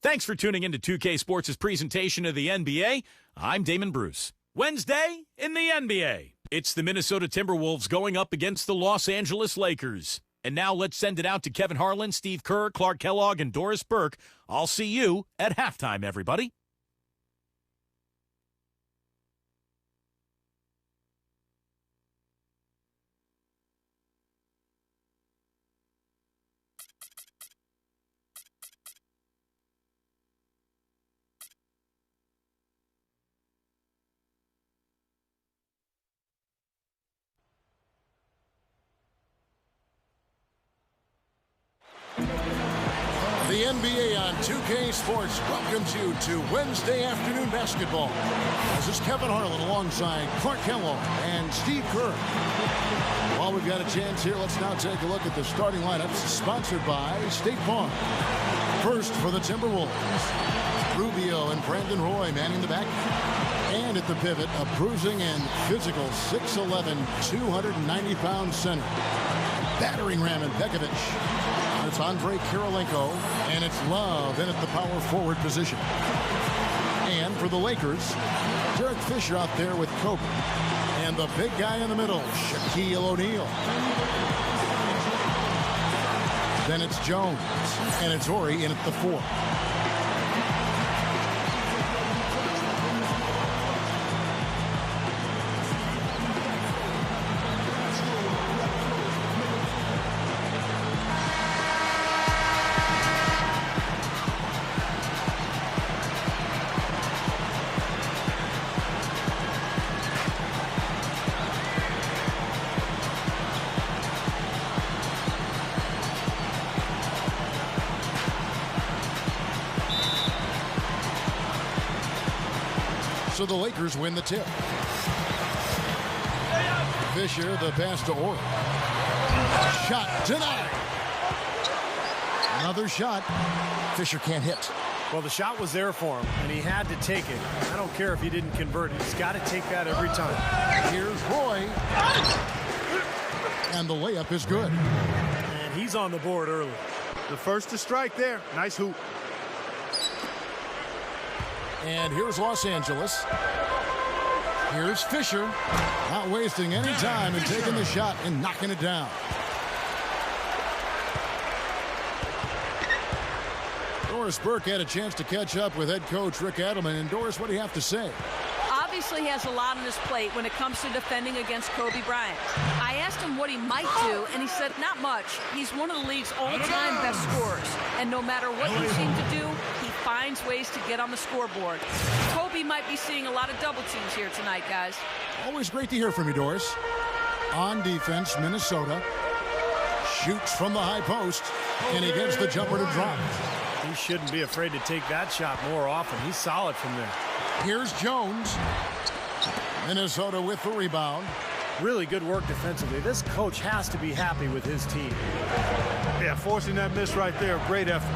Thanks for tuning in to 2K Sports' presentation of the NBA. I'm Damon Bruce. Wednesday in the NBA. It's the Minnesota Timberwolves going up against the Los Angeles Lakers. And now let's send it out to Kevin Harlan, Steve Kerr, Clark Kellogg, and Doris Burke. I'll see you at halftime, everybody. The NBA on 2K Sports welcomes you to Wednesday afternoon basketball. This is Kevin Harlan alongside Clark Kellogg and Steve Kerr. While we've got a chance here, let's now take a look at the starting lineups sponsored by State Farm. First for the Timberwolves, Rubio and Brandon Roy manning the back. And at the pivot, a bruising and physical 6'11", 290-pound center. Battering ram and Pekovic. It's Andre Kirilenko, and it's Love in at the power forward position. And for the Lakers, Derek Fisher out there with Kobe. And the big guy in the middle, Shaquille O'Neal. Then it's Jones, and it's Horry in at the 4. So the Lakers win the tip. Fisher, the pass to Orr. Shot denied. Another shot. Fisher can't hit. Well, the shot was there for him, and he had to take it. I don't care if he didn't convert it. He's got to take that every time. Here's Roy. And the layup is good. And he's on the board early. The first to strike there. Nice hoop. And here's Los Angeles. Here's Fisher. Not wasting any time and taking the shot and knocking it down. Doris Burke had a chance to catch up with head coach Rick Adelman. And Doris, what do you have to say? Obviously he has a lot on his plate when it comes to defending against Kobe Bryant. I asked him what he might do, and he said not much. He's one of the league's all-time best scorers, and no matter what you seem to do, he finds ways to get on the scoreboard. Kobe might be seeing a lot of double teams here tonight, guys. Always great to hear from you, Doris. On defense, Minnesota shoots from the high post, and he gets the jumper to drop. He shouldn't be afraid to take that shot more often. He's solid from there. Here's Jones. Minnesota with the rebound. Really good work defensively. This coach has to be happy with his team. Yeah, forcing that miss right there. Great effort.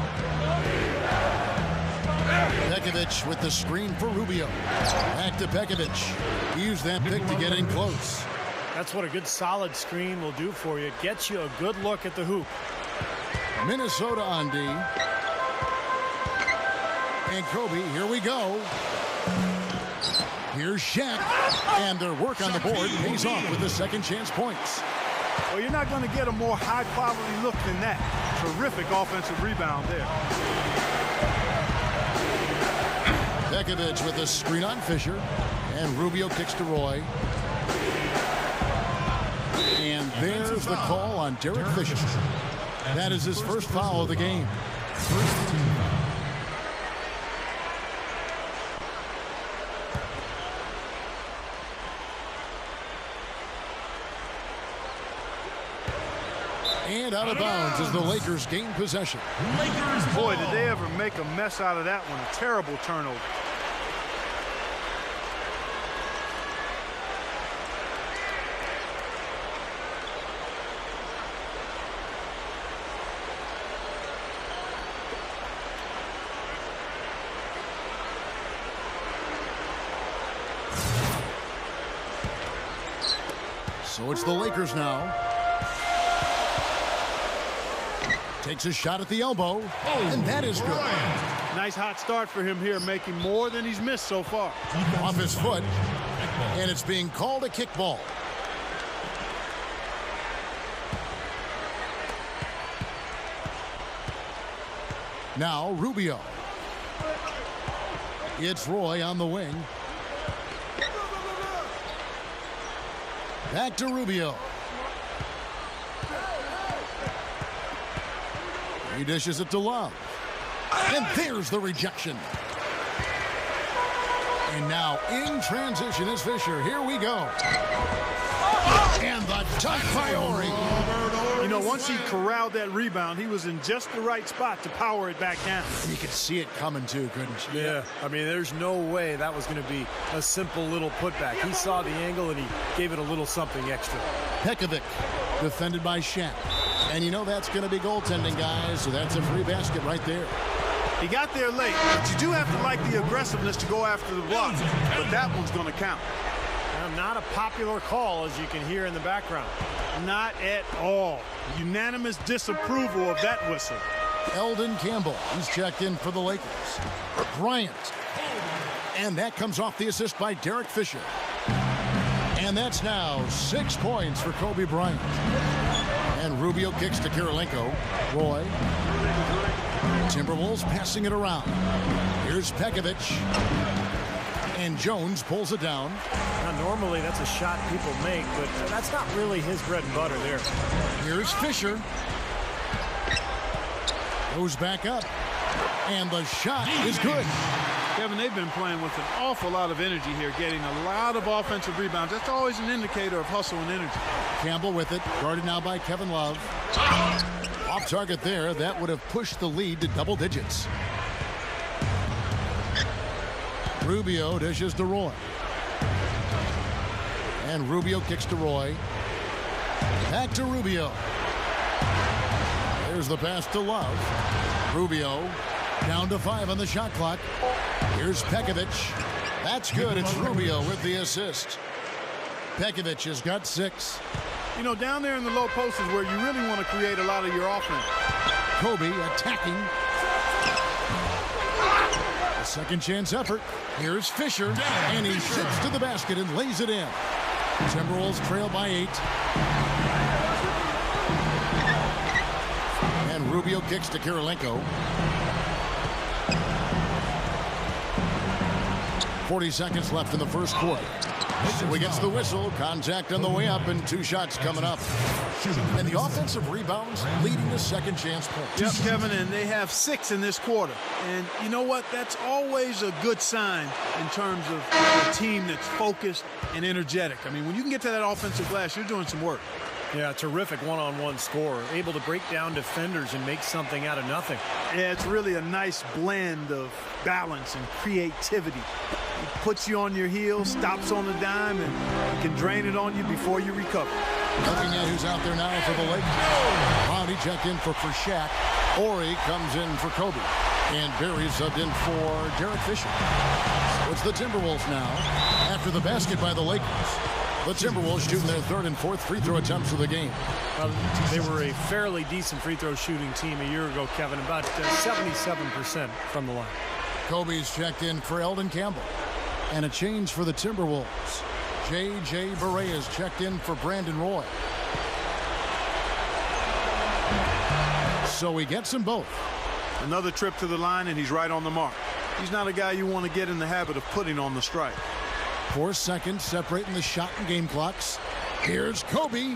Pekovic with the screen for Rubio. Back to Pekovic. Use that pick to get in close. That's what a good solid screen will do for you. It gets you a good look at the hoop. Minnesota on D. And Kobe, here we go. Here's Shaq. And their work on the board pays off with the second chance points. Well, you're not going to get a more high-quality look than that. Terrific offensive rebound there. Pekovic with a screen on Fisher. And Rubio kicks to Roy. And there's the call on Derek Fisher. That is his first foul of the game. And out of bounds as the Lakers gain possession. Boy, did they ever make a mess out of that one. A terrible turnover. So it's the Lakers now. Takes a shot at the elbow, and that is good. Nice hot start for him here, making more than he's missed so far. Off his foot, and it's being called a kickball. Now Rubio. It's Roy on the wing. Back to Rubio. He dishes it to Love. And there's the rejection. And now in transition is Fisher. Here we go. And the dunk by Ori. You know, once he corralled that rebound, he was in just the right spot to power it back down. You could see it coming too, couldn't you? Yeah, I mean, there's no way that was going to be a simple little putback. He saw the angle and he gave it a little something extra. Pekovic, defended by Shaq. And you know that's going to be goaltending, guys, so that's a free basket right there. He got there late, but you do have to like the aggressiveness to go after the block. But that one's going to count. Not a popular call, as you can hear in the background. Not at all. Unanimous disapproval of that whistle. Eldon Campbell, he's checked in for the Lakers. Bryant. And that comes off the assist by Derek Fisher. And that's now 6 points for Kobe Bryant. And Rubio kicks to Kirilenko. Roy. Timberwolves passing it around. Here's Pekovic. And Jones pulls it down. Now, normally that's a shot people make, but that's not really his bread and butter there. Here's Fisher. Goes back up. And the shot is good. Kevin, they've been playing with an awful lot of energy here, getting a lot of offensive rebounds. That's always an indicator of hustle and energy. Campbell with it, guarded now by Kevin Love. Off target there. That would have pushed the lead to double digits. Rubio dishes to Roy. And Rubio kicks to Roy. Back to Rubio. There's the pass to Love. Rubio down to 5 on the shot clock. Here's Pekovic. That's good. It's Rubio with the assist. Pekovic has got 6. You know, down there in the low post is where you really want to create a lot of your offense. Kobe attacking. A second chance effort. Here's Fisher. And he ships to the basket and lays it in. Timberwolves trail by 8. And Rubio kicks to Kirilenko. 40 seconds left in the first quarter. So he gets the whistle. Contact on the way up and 2 shots coming up. And the offensive rebounds leading to second chance points. Yep, Kevin, and they have 6 in this quarter. And you know what? That's always a good sign in terms of a team that's focused and energetic. I mean, when you can get to that offensive glass, you're doing some work. Yeah, terrific one-on-one scorer. Able to break down defenders and make something out of nothing. Yeah, it's really a nice blend of balance and creativity. He puts you on your heels, stops on the dime, and can drain it on you before you recover. Looking at who's out there now for the Lakers. Brownie checked in for Shaq. Ori comes in for Kobe. And Barry subbed in for Derek Fisher. So it's the Timberwolves now. After the basket by the Lakers. The Timberwolves shooting their 3rd and 4th free throw attempts of the game. They were a fairly decent free throw shooting team a year ago, Kevin. About 77% from the line. Kobe's checked in for Eldon Campbell. And a change for the Timberwolves. J.J. Barea is checked in for Brandon Roy. So he gets them both. Another trip to the line, and he's right on the mark. He's not a guy you want to get in the habit of putting on the strike. 4 seconds separating the shot and game clocks. Here's Kobe.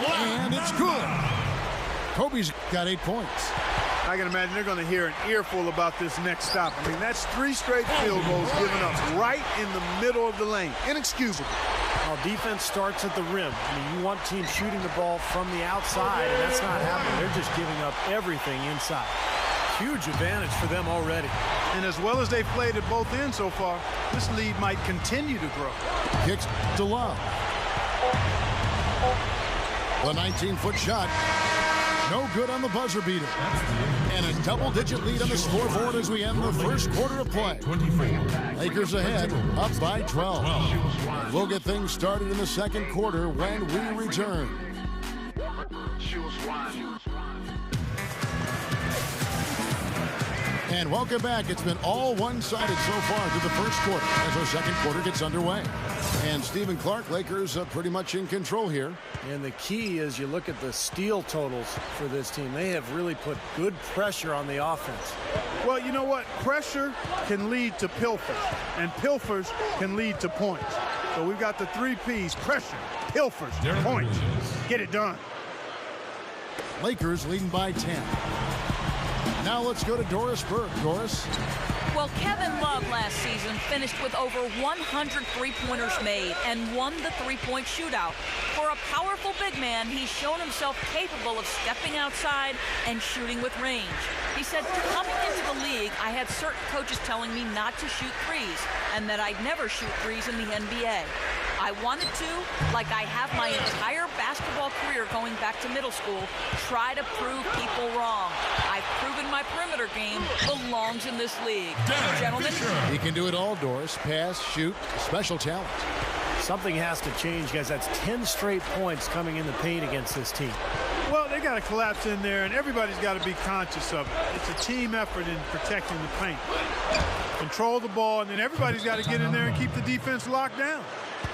And it's good. Kobe's got 8 points. I can imagine they're going to hear an earful about this next stop. I mean, that's 3 straight field goals given up right in the middle of the lane. Inexcusable. Well, defense starts at the rim. I mean, you want teams shooting the ball from the outside, and that's not happening. They're just giving up everything inside. Huge advantage for them already. And as well as they've played at both ends so far, this lead might continue to grow. Kicks to Love. The 19-foot shot. No good on the buzzer beater. And a double-digit lead on the scoreboard as we end the first quarter of play. Lakers ahead, up by 12. We'll get things started in the second quarter when we return. And welcome back. It's been all one-sided so far through the first quarter as our second quarter gets underway. And Stephen Clark, Lakers pretty much in control here. And the key is you look at the steal totals for this team. They have really put good pressure on the offense. Well, you know what? Pressure can lead to pilfers, and pilfers can lead to points. So we've got the 3 Ps: pressure, pilfers, points. Get it done. Lakers leading by 10. Now let's go to Doris Burke. Doris. Well, Kevin Love last season finished with over 100 three-pointers made and won the three-point shootout. For a powerful big man, he's shown himself capable of stepping outside and shooting with range. He said, coming into the league, I had certain coaches telling me not to shoot threes and that I'd never shoot threes in the NBA. I wanted to, like I have my entire basketball career going back to middle school, try to prove people wrong. I've proven my perimeter game belongs in this league. Gentlemen. He can do it all, Doris. Pass, shoot, special talent. Something has to change, guys. That's 10 straight points coming in the paint against this team. Well, they got to collapse in there, and everybody's got to be conscious of it. It's a team effort in protecting the paint. Control the ball, and then everybody's got to get in there and keep the defense locked down.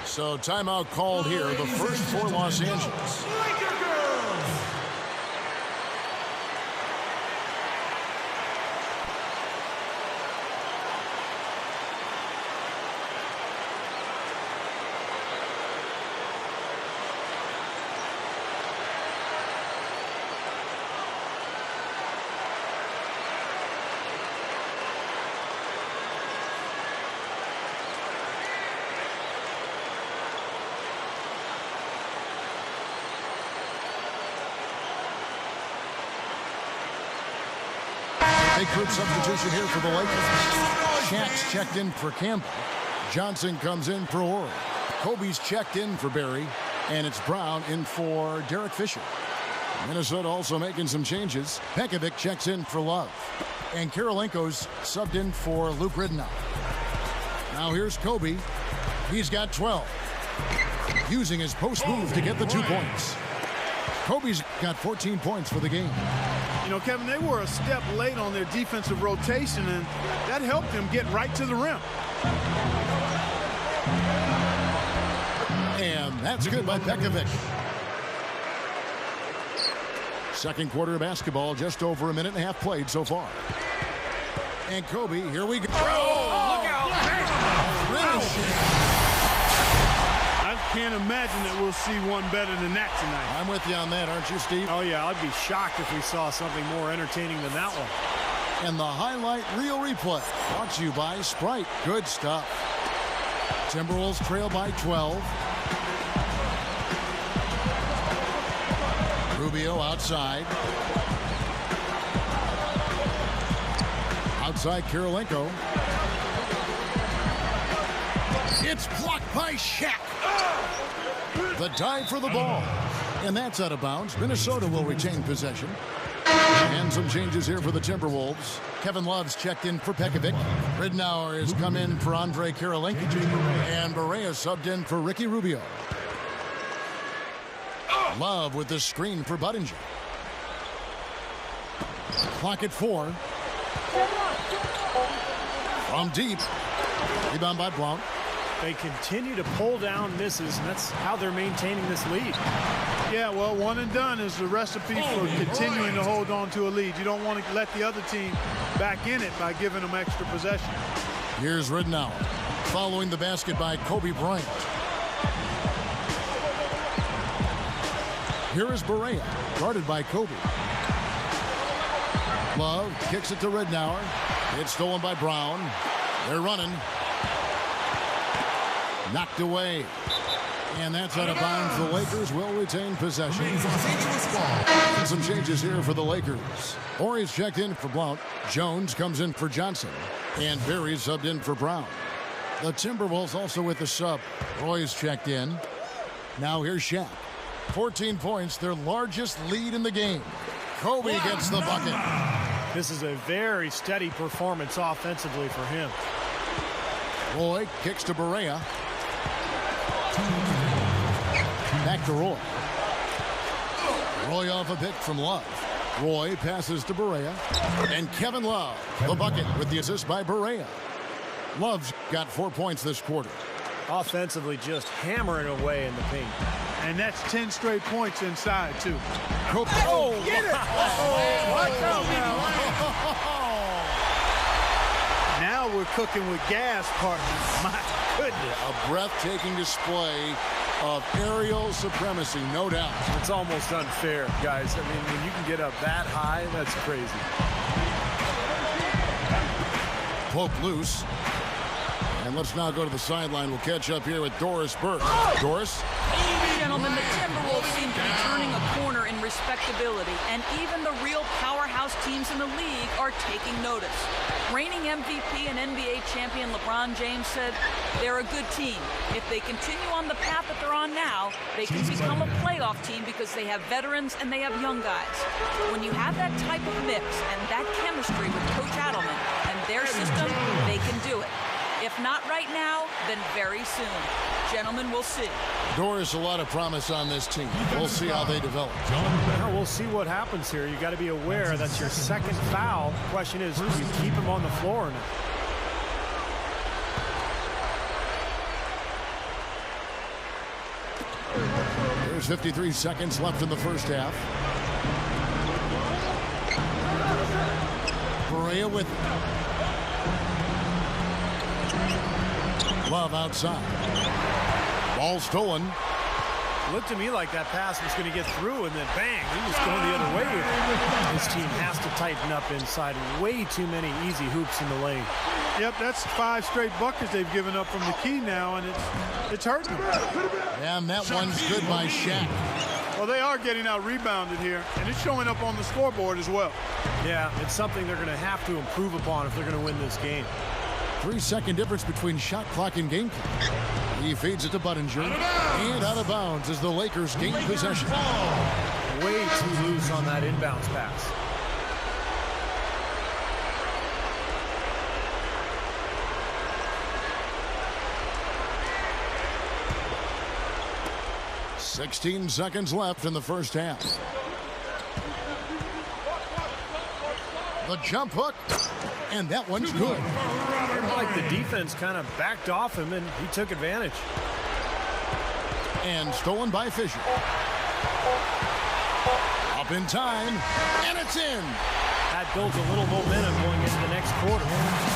So timeout called here, the first for Los Angeles. Big group substitution here for the Lakers. Shaq's checked in for Campbell. Johnson comes in for Horry. Kobe's checked in for Barry. And it's Brown in for Derek Fisher. Minnesota also making some changes. Pekovic checks in for Love. And Kirilenko's subbed in for Luke Ridnow. Now here's Kobe. He's got 12. Using his post move to get the 2 points. Kobe's got 14 points for the game. You know, Kevin, they were a step late on their defensive rotation, and that helped them get right to the rim. And that's good by Pekovic. Second quarter of basketball, just over a minute and a half played so far. And Kobe, here we go. Oh, look out. I can't imagine that we'll see one better than that tonight. I'm with you on that, aren't you, Steve? Oh, yeah, I'd be shocked if we saw something more entertaining than that one. And the highlight reel replay brought to you by Sprite. Good stuff. Timberwolves trail by 12. Rubio outside. Outside Kirilenko. It's blocked by Shaq. The dive for the ball. And that's out of bounds. Minnesota will retain possession. And some changes here for the Timberwolves. Kevin Love's checked in for Pekovic. Ridnour has come in for Andre Kirilenko. And Barea subbed in for Ricky Rubio. Love with the screen for Budinger. Clock at 4. From deep. Rebound by Blount. They continue to pull down misses, and that's how they're maintaining this lead. Yeah, well, one and done is the recipe for continuing to hold on to a lead. You don't want to let the other team back in it by giving them extra possession. Here's Ridnour, following the basket by Kobe Bryant. Here is Barea, guarded by Kobe. Love kicks it to Ridnour. It's stolen by Brown. They're running. Knocked away. And that's out of bounds. The Lakers will retain possession. And some changes here for the Lakers. Horry's checked in for Blount. Jones comes in for Johnson. And Barry's subbed in for Brown. The Timberwolves also with the sub. Roy's checked in. Now here's Shaq. 14 points, their largest lead in the game. Kobe gets the bucket. This is a very steady performance offensively for him. Roy kicks to Barea. Back to Roy. Roy off a pick from Love. Roy passes to Barea. And Kevin Love, the bucket with the assist by Barea. Love's got 4 points this quarter. Offensively, just hammering away in the paint. And that's 10 straight points inside, too. Oh, get it! Watch out now. Now we're cooking with gas, partners. My goodness. A breathtaking display of aerial supremacy, no doubt. It's almost unfair, guys. I mean, when you can get up that high, that's crazy. Pope loose. And let's now go to the sideline. We'll catch up here with Doris Burke. Doris? Gentlemen, the Timberwolves seem to be turning a corner in respectability, and even the real powerhouse teams in the league are taking notice. Reigning MVP and NBA champion LeBron James said they're a good team. If they continue on the path that they're on now, they can become a playoff team because they have veterans and they have young guys. When you have that type of mix and that chemistry with Coach Adelman and their system, they can do it. If not right now, then very soon. Gentlemen, we'll see. Doris, a lot of promise on this team. We'll see how they develop. Well, we'll see what happens here. You got to be aware that's your second foul. The question is, do you keep him on the floor or not? There's 53 seconds left in the first half. Barea with Love outside. Ball stolen. Looked to me like that pass was going to get through, and then bang, he was going the other way with it. This team has to tighten up inside. Way too many easy hoops in the lane. Yep, that's 5 straight buckets they've given up from the key now, and it's hurting them. And that one's good by Shaq. Well, they are getting out rebounded here, and it's showing up on the scoreboard as well. Yeah, it's something they're going to have to improve upon if they're going to win this game. 3-second difference between shot clock and game clock. He feeds it to Budinger. And out of bounds as the Lakers gain possession. Way too loose on that inbounds pass. "16 seconds left in the first half. The jump hook. And that one's good. Like the defense kind of backed off him, and he took advantage. And stolen by Fisher. Up in time, and it's in. That builds a little momentum going into the next quarter.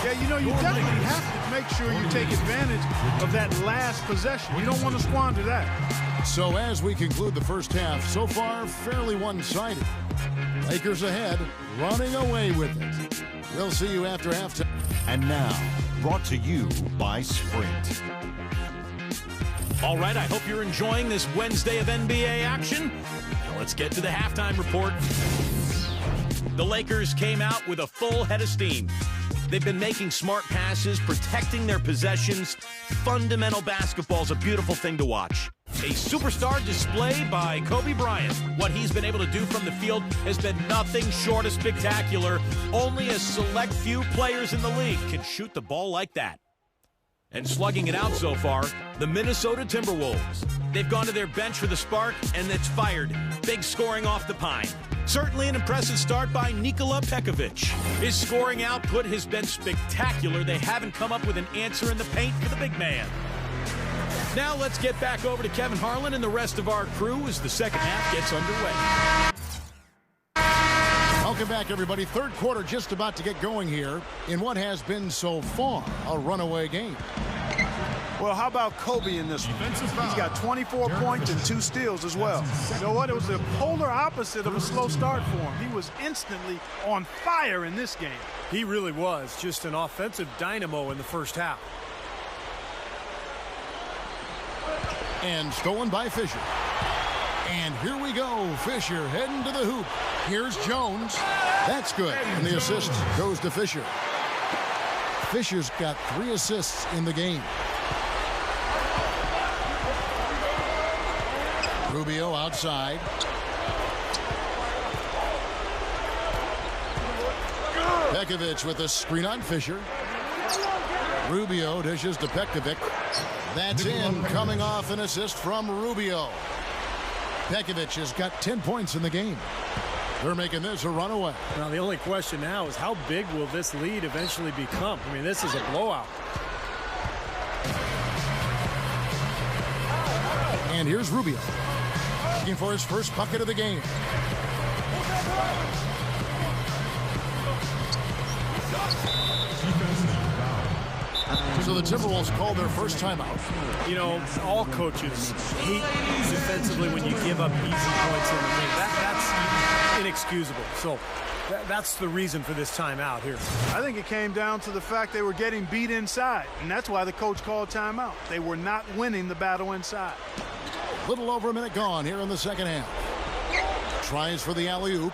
Yeah, you know, you definitely have to make sure you take advantage of that last possession. You don't want to squander that. So as we conclude the first half, so far fairly one-sided. Lakers ahead, running away with it. We'll see you after halftime. And now, brought to you by Sprint. All right, I hope you're enjoying this Wednesday of NBA action. Now let's get to the halftime report. The Lakers came out with a full head of steam. They've been making smart passes, protecting their possessions. Fundamental basketball is a beautiful thing to watch. A superstar displayed by Kobe Bryant. What he's been able to do from the field has been nothing short of spectacular. Only a select few players in the league can shoot the ball like that. And slugging it out so far, the Minnesota Timberwolves. They've gone to their bench for the spark, and it's fired. Big scoring off the pine. Certainly an impressive start by Nikola Pekovic. His scoring output has been spectacular. They haven't come up with an answer in the paint for the big man. Now let's get back over to Kevin Harlan and the rest of our crew as the second half gets underway. Welcome back, everybody. Third quarter just about to get going here in what has been so far a runaway game. Well, how about Kobe in this one? He's got 24 points and 2 steals as well. You know what? It was the polar opposite of a slow start for him. He was instantly on fire in this game. He really was just an offensive dynamo in the first half. And stolen by Fisher. And here we go. Fisher heading to the hoop. Here's Jones. That's good. And the assist goes to Fisher. Fisher's got 3 assists in the game. Rubio outside. Pekovic with a screen on Fisher. Rubio dishes to Pekovic. That's in, coming off an assist from Rubio. Pekovic has got 10 points in the game. They're making this a runaway. Now, the only question now is how big will this lead eventually become? I mean, this is a blowout. And here's Rubio. Looking for his first bucket of the game. So the Timberwolves called their first timeout. You know, all coaches hate defensively when you give up easy points in the game. That's inexcusable. So that's the reason for this timeout here. I think it came down to the fact they were getting beat inside, and that's why the coach called timeout. They were not winning the battle inside. Little over a minute gone here in the second half. Tries for the alley-oop.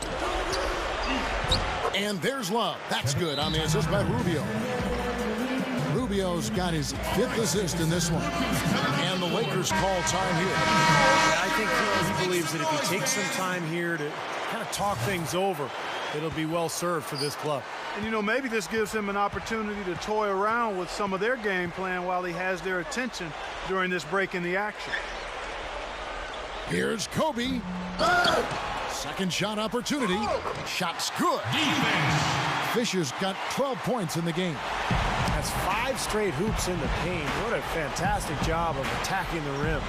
And there's Love. That's good on the assist by Rubio. Rubio's got his 5th assist in this one. And the Lakers call time here. Yeah, I think he believes that if he takes some time here to kind of talk things over, it'll be well served for this club. And, you know, maybe this gives him an opportunity to toy around with some of their game plan while he has their attention during this break in the action. Here's Kobe. Second shot opportunity. Shot's good. Fisher's got 12 points in the game. That's 5 straight hoops in the paint. What a fantastic job of attacking the rim.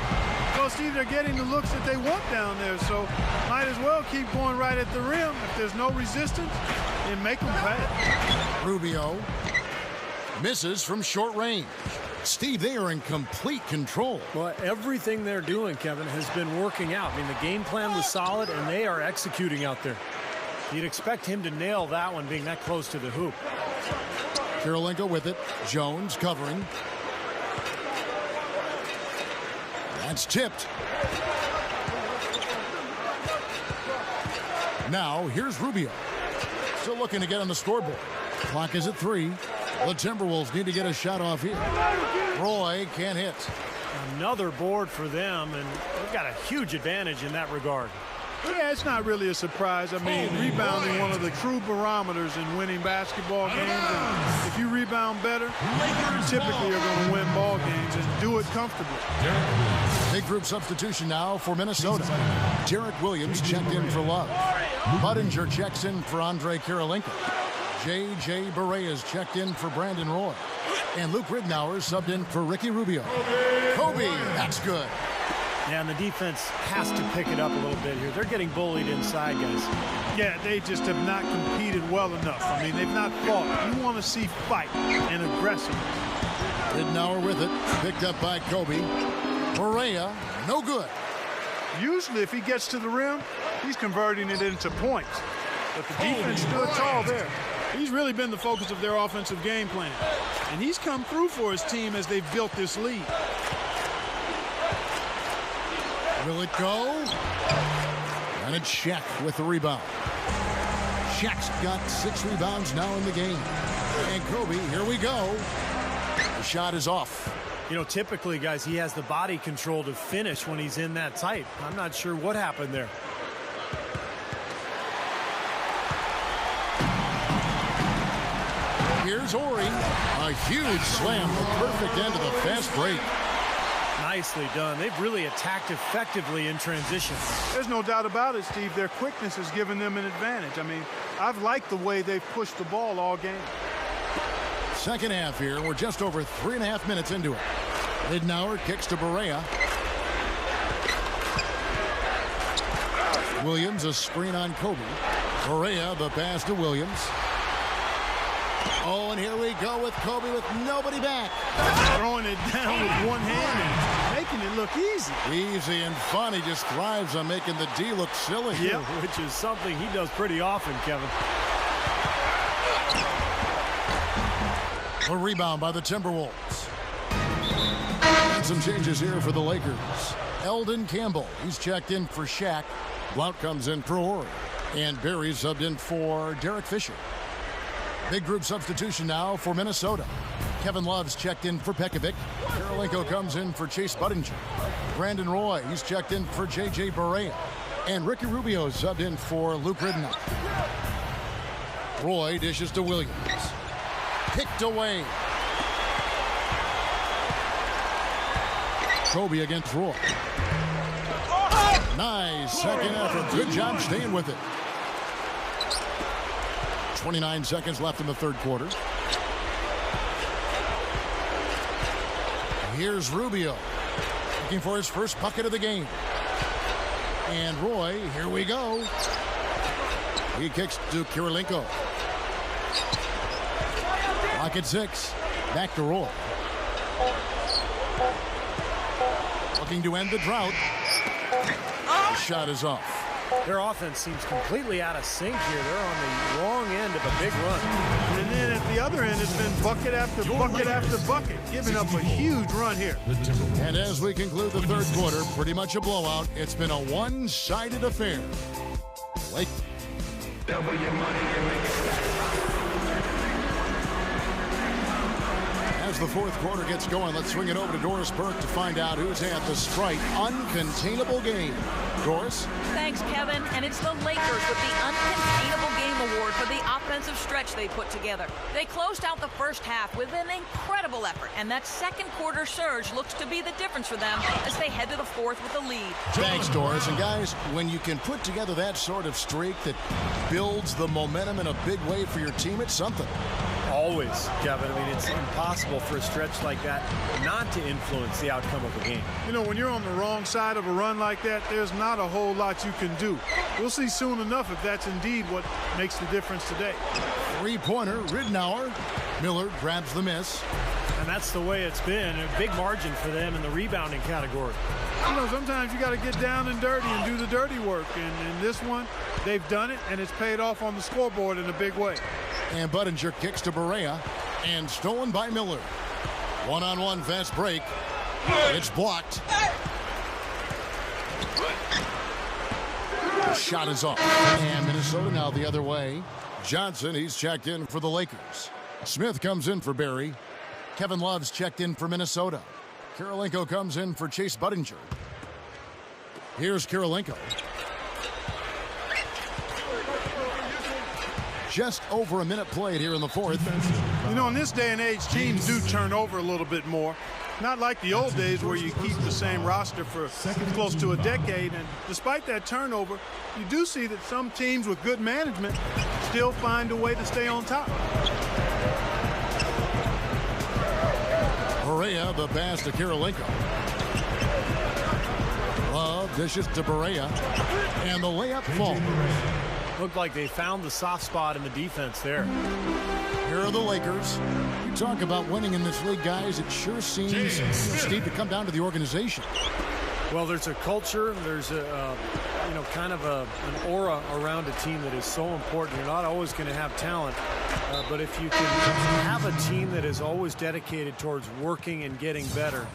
Well, Steve, they're getting the looks that they want down there, so might as well keep going right at the rim. If there's no resistance, then make them pay. Rubio misses from short range. Steve, they are in complete control. Well, everything they're doing, Kevin, has been working out. I mean, the game plan was solid, and they are executing out there. You'd expect him to nail that one being that close to the hoop. Kirilenko with it. Jones covering. That's tipped. Now, here's Rubio. Still looking to get on the scoreboard. Clock is at 3. The Timberwolves need to get a shot off here. Roy can't hit. Another board for them, and they've got a huge advantage in that regard. Yeah, it's not really a surprise. I mean, rebounding one of the true barometers in winning basketball games. And if you rebound better, you typically are going to win ball games and do it comfortably. Big group substitution now for Minnesota. Derek Williams checked in for Love. Budinger checks in for Andre Kirilenko. J.J. Barea checked in for Brandon Roy. And Luke Ridnour subbed in for Ricky Rubio. Kobe, that's good. Yeah, and the defense has to pick it up a little bit here. They're getting bullied inside, guys. Yeah, they just have not competed well enough. I mean, they've not fought. You want to see fight and aggressiveness. Ridnour with it. Picked up by Kobe. Barea, no good. Usually, if he gets to the rim, he's converting it into points. But the defense stood tall there. He's really been the focus of their offensive game plan. And he's come through for his team as they've built this lead. Will it go? And it's Shaq with the rebound. Shaq's got 6 rebounds now in the game. And Kobe, here we go. The shot is off. You know, typically, guys, he has the body control to finish when he's in that tight. I'm not sure what happened there. Here's Ori. A huge slam. The perfect end of the fast break. Nicely done. They've really attacked effectively in transition. There's no doubt about it, Steve. Their quickness has given them an advantage. I mean, I've liked the way they've pushed the ball all game. Second half here. We're just over 3.5 minutes into it. Ridnour kicks to Barea. Williams, a screen on Kobe. Barea, the pass to Williams. Oh, and here we go with Kobe with nobody back. Throwing it down with one hand and making it look easy. Easy and fun. He just thrives on making the D look silly. Yeah, which is something he does pretty often, Kevin. A rebound by the Timberwolves. And some changes here for the Lakers. Eldon Campbell, he's checked in for Shaq. Blount comes in for Ori. And Barry subbed in for Derek Fisher. Big group substitution now for Minnesota. Kevin Love's checked in for Pekovic. Kirilenko comes in for Chase Budinger. Brandon Roy, he's checked in for J.J. Barea. And Ricky Rubio subbed in for Luke Ridnour. Roy dishes to Williams. Picked away. Kobe against Roy. Nice second effort. Good job staying with it. 29 seconds left in the third quarter. Here's Rubio looking for his first bucket of the game. And Roy, here we go. He kicks to Kirilenko. Lock at 6. Back to Roy. Looking to end the drought. Shot is off. Their offense seems completely out of sync here. They're on the wrong end of a big run. And then at the other end, it's been bucket after bucket after bucket, giving up a huge run here. And as we conclude the third quarter, pretty much a blowout. It's been a one-sided affair. Lake. Double your money and make it stack. As the fourth quarter gets going, let's swing it over to Doris Burke to find out who's had the Sprite uncontainable game. Doris? Thanks, Kevin. And it's the Lakers with the Uncontainable Game Award for the offensive stretch they put together. They closed out the first half with an incredible effort, and that second quarter surge looks to be the difference for them as they head to the fourth with a lead. Thanks, Doris. And guys, when you can put together that sort of streak that builds the momentum in a big way for your team, it's something. Always, Kevin. I mean, it's impossible for a stretch like that not to influence the outcome of a game. You know, when you're on the wrong side of a run like that, there's not a whole lot you can do. We'll see soon enough if that's indeed what makes the difference today. Three-pointer, Ridnour. Miller grabs the miss. And that's the way it's been. A big margin for them in the rebounding category. You know, sometimes you got to get down and dirty and do the dirty work. And in this one, they've done it, and it's paid off on the scoreboard in a big way. And Budinger kicks to Barea, and stolen by Miller. One-on-one fast break. It's blocked. The shot is off. And Minnesota now the other way. Johnson, he's checked in for the Lakers. Smith comes in for Barry. Kevin Love's checked in for Minnesota. Kirilenko comes in for Chase Budinger. Here's Kirilenko. Just over a minute played here in the fourth. You know, in this day and age, teams do turn over a little bit more. Not like the old days where you keep the same roster for close to a decade. And despite that turnover, you do see that some teams with good management still find a way to stay on top. Barea, the pass to Kirilenko. Love dishes to Barea. And the layup falls. Looked like they found the soft spot in the defense there. Here are the Lakers. You talk about winning in this league, guys. It sure seems, Steve, to come down to the organization. Well, there's a culture. There's kind of an aura around a team that is so important. You're not always going to have talent, but if you can have a team that is always dedicated towards working and getting better,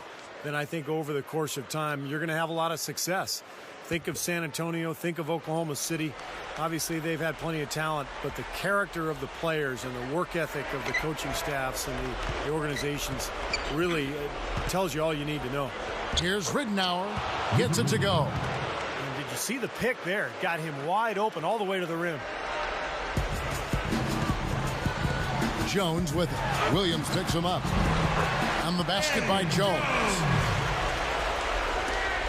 then I think over the course of time, you're going to have a lot of success. Think of San Antonio, think of Oklahoma City. Obviously, they've had plenty of talent, but the character of the players and the work ethic of the coaching staffs and the organizations really tells you all you need to know. Here's Ridnour, gets it to go. And did you see the pick there? Got him wide open all the way to the rim. Jones with it. Williams picks him up. On the basket by Jones.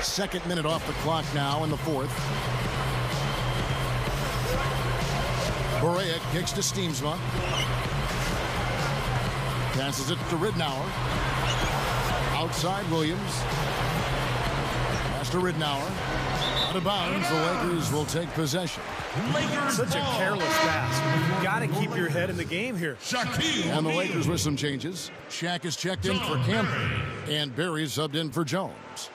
Second minute off the clock now in the fourth. Barea kicks to Steamsma. Passes it to Ridnour. Outside Williams. Pass to Ridnour. Out of bounds, the Lakers will take possession. Such a careless pass. You've got to keep your head in the game here. And the Lakers with some changes. Shaq is checked in for Campbell. And Barry subbed in for Jones.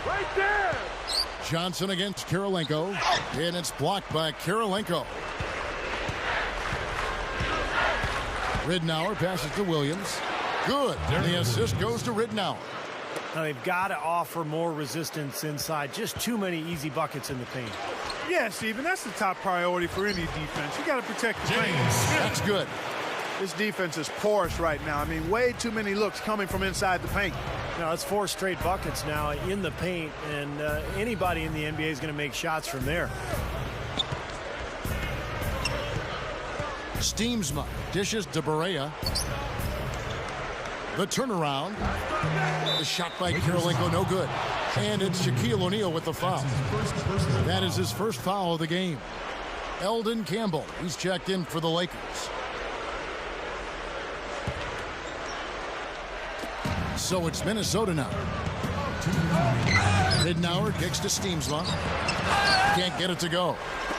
Right there! Johnson against Kirilenko, and it's blocked by Kirilenko. Ridnour passes to Williams. Good. The assist goes to Ridnour. Now they've got to offer more resistance inside. Just too many easy buckets in the paint. Yeah, Stephen, that's the top priority for any defense. You got to protect the paint. That's good. This defense is porous right now. I mean, way too many looks coming from inside the paint. Now, it's 4 straight buckets now in the paint, and anybody in the NBA is going to make shots from there. Steamsma dishes to Barea. The turnaround. The shot by Kirilenko, no good. And it's Shaquille O'Neal with the foul. That is his first foul of the game. Eldon Campbell, he's checked in for the Lakers. So it's Minnesota now. Ridnour kicks to Steamsma. Can't get it to go.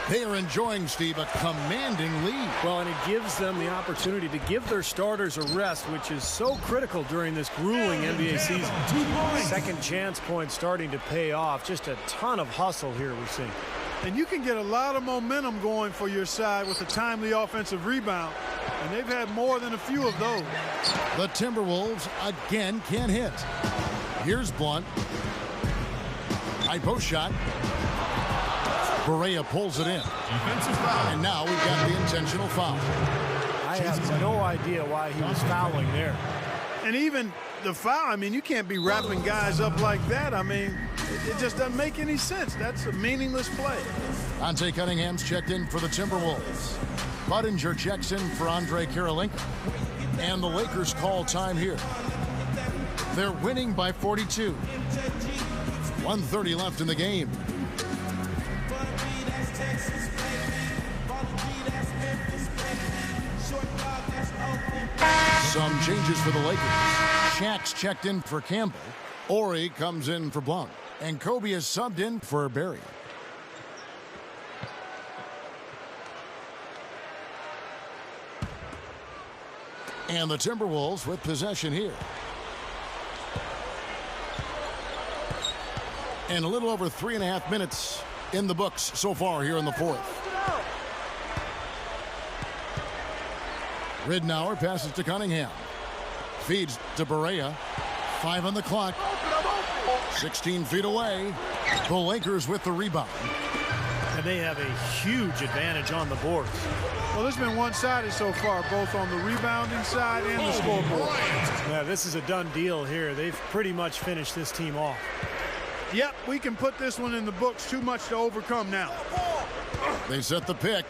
They are enjoying, Steve, a commanding lead. Well, and it gives them the opportunity to give their starters a rest, which is so critical during this grueling NBA season. Second chance points starting to pay off. Just a ton of hustle here we're seeing. And you can get a lot of momentum going for your side with a timely offensive rebound. And they've had more than a few of those. The Timberwolves again can't hit. Here's Blunt. High post shot. Barea pulls it in. And now we've got the intentional foul. I have no idea why he was fouling there. And even the foul, I mean, you can't be wrapping guys up like that. I mean, it just doesn't make any sense. That's a meaningless play. Ante Cunningham's checked in for the Timberwolves. Budinger checks in for Andre Kirilenko. And the Lakers call time here. They're winning by 42. 1:30 left in the game. Some changes for the Lakers. Shaq's checked in for Campbell. Ori comes in for Blount. And Kobe is subbed in for Barry. And the Timberwolves with possession here. And a little over 3.5 minutes in the books so far here in the fourth. Ridnour passes to Cunningham. Feeds to Barea. 5 on the clock. 16 feet away. The Lakers with the rebound. And they have a huge advantage on the boards. Well, it's been one-sided so far, both on the rebounding side and the scoreboard. Yeah, this is a done deal here. They've pretty much finished this team off. Yep, we can put this one in the books. Too much to overcome now. They set the pick.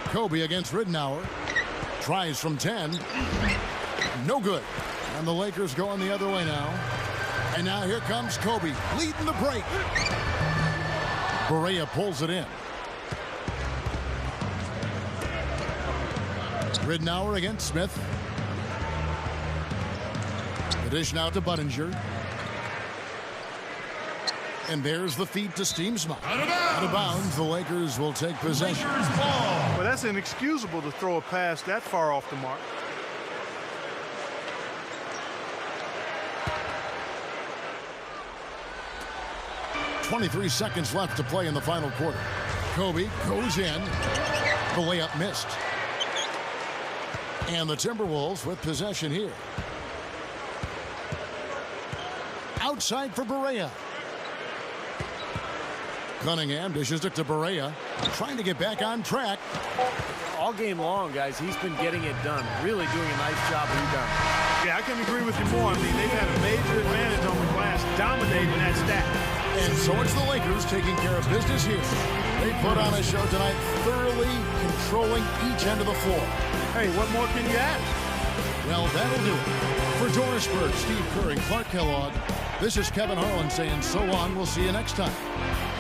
Kobe against Ridnour. Tries from 10. No good. And the Lakers going the other way now. And now here comes Kobe leading the break. Barea pulls it in. Ridnour against Smith. The dish now to Budinger. And there's the feed to Steamsma. Out of bounds, the Lakers will take possession. Well, that's inexcusable to throw a pass that far off the mark. .23 seconds left to play in the final quarter. Kobe goes in. The layup missed. And the Timberwolves with possession here. Outside for Barea. Cunningham dishes it to Barea. Trying to get back on track. All game long, guys, he's been getting it done. Really doing a nice job rebounding. Yeah, I couldn't agree with you more. I mean, they've had a major advantage on the glass, dominating that stat. And so it's the Lakers taking care of business here. They put on a show tonight, thoroughly controlling each end of the floor. Hey, what more can you ask? Well, that'll do it. For Doris Bird, Steve Kerr, and Clark Kellogg, this is Kevin Harlan saying so long. We'll see you next time.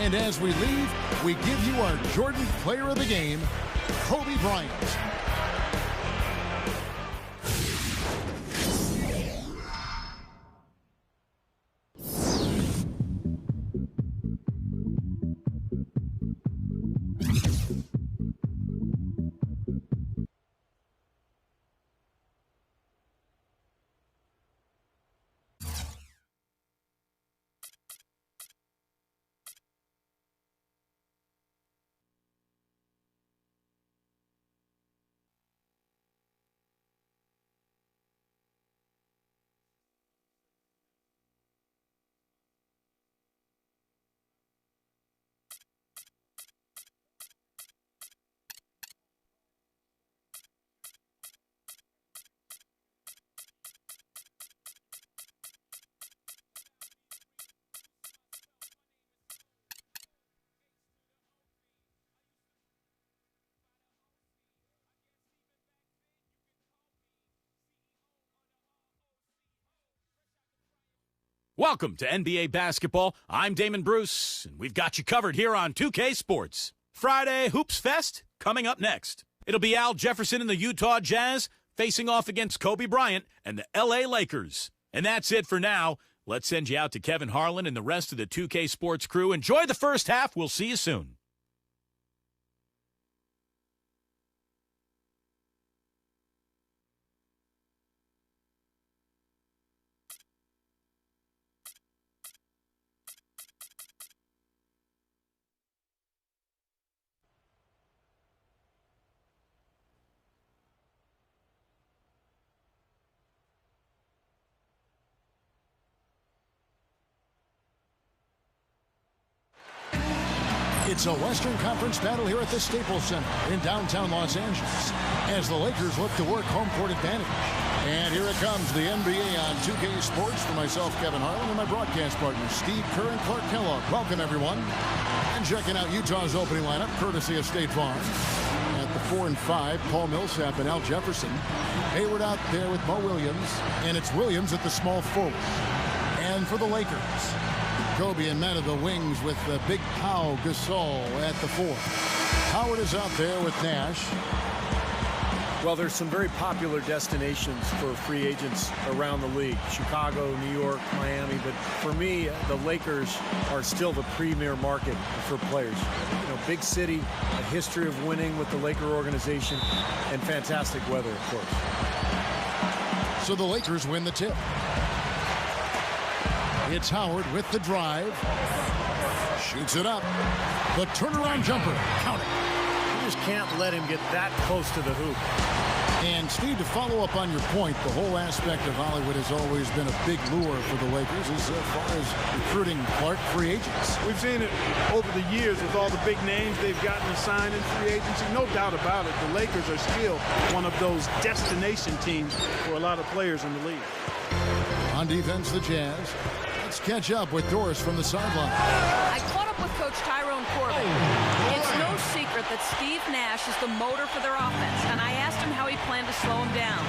And as we leave, we give you our Jordan Player of the Game, Kobe Bryant. Welcome to NBA Basketball. I'm Damon Bruce, and we've got you covered here on 2K Sports. Friday Hoops Fest coming up next. It'll be Al Jefferson and the Utah Jazz facing off against Kobe Bryant and the LA Lakers. And that's it for now. Let's send you out to Kevin Harlan and the rest of the 2K Sports crew. Enjoy the first half. We'll see you soon. It's a Western Conference battle here at the Staples Center in downtown Los Angeles as the Lakers look to work home court advantage. And here it comes, the NBA on 2K Sports for myself, Kevin Harlan, and my broadcast partners, Steve Kerr and Clark Kellogg. Welcome, everyone. And checking out Utah's opening lineup, courtesy of State Farm. At the 4 and 5, Paul Millsap and Al Jefferson. Hayward out there with Mo Williams, and it's Williams at the small forward. And for the Lakers, Kobe and men of the wings with the Big Pau Gasol at the 4. Howard is out there with Nash. Well, there's some very popular destinations for free agents around the league. Chicago, New York, Miami. But for me, the Lakers are still the premier market for players. You know, big city, a history of winning with the Laker organization, and fantastic weather, of course. So the Lakers win the tip. It's Howard with the drive. Shoots it up. The turnaround jumper. Count it. You just can't let him get that close to the hoop. And Steve, to follow up on your point, the whole aspect of Hollywood has always been a big lure for the Lakers as far as recruiting Clark free agents. We've seen it over the years with all the big names they've gotten assigned in free agency. No doubt about it. The Lakers are still one of those destination teams for a lot of players in the league. On defense, the Jazz. Let's catch up with Doris from the sideline. I caught up with Coach Tyrone Corbin. It's no secret that Steve Nash is the motor for their offense, and I asked him how he planned to slow him down.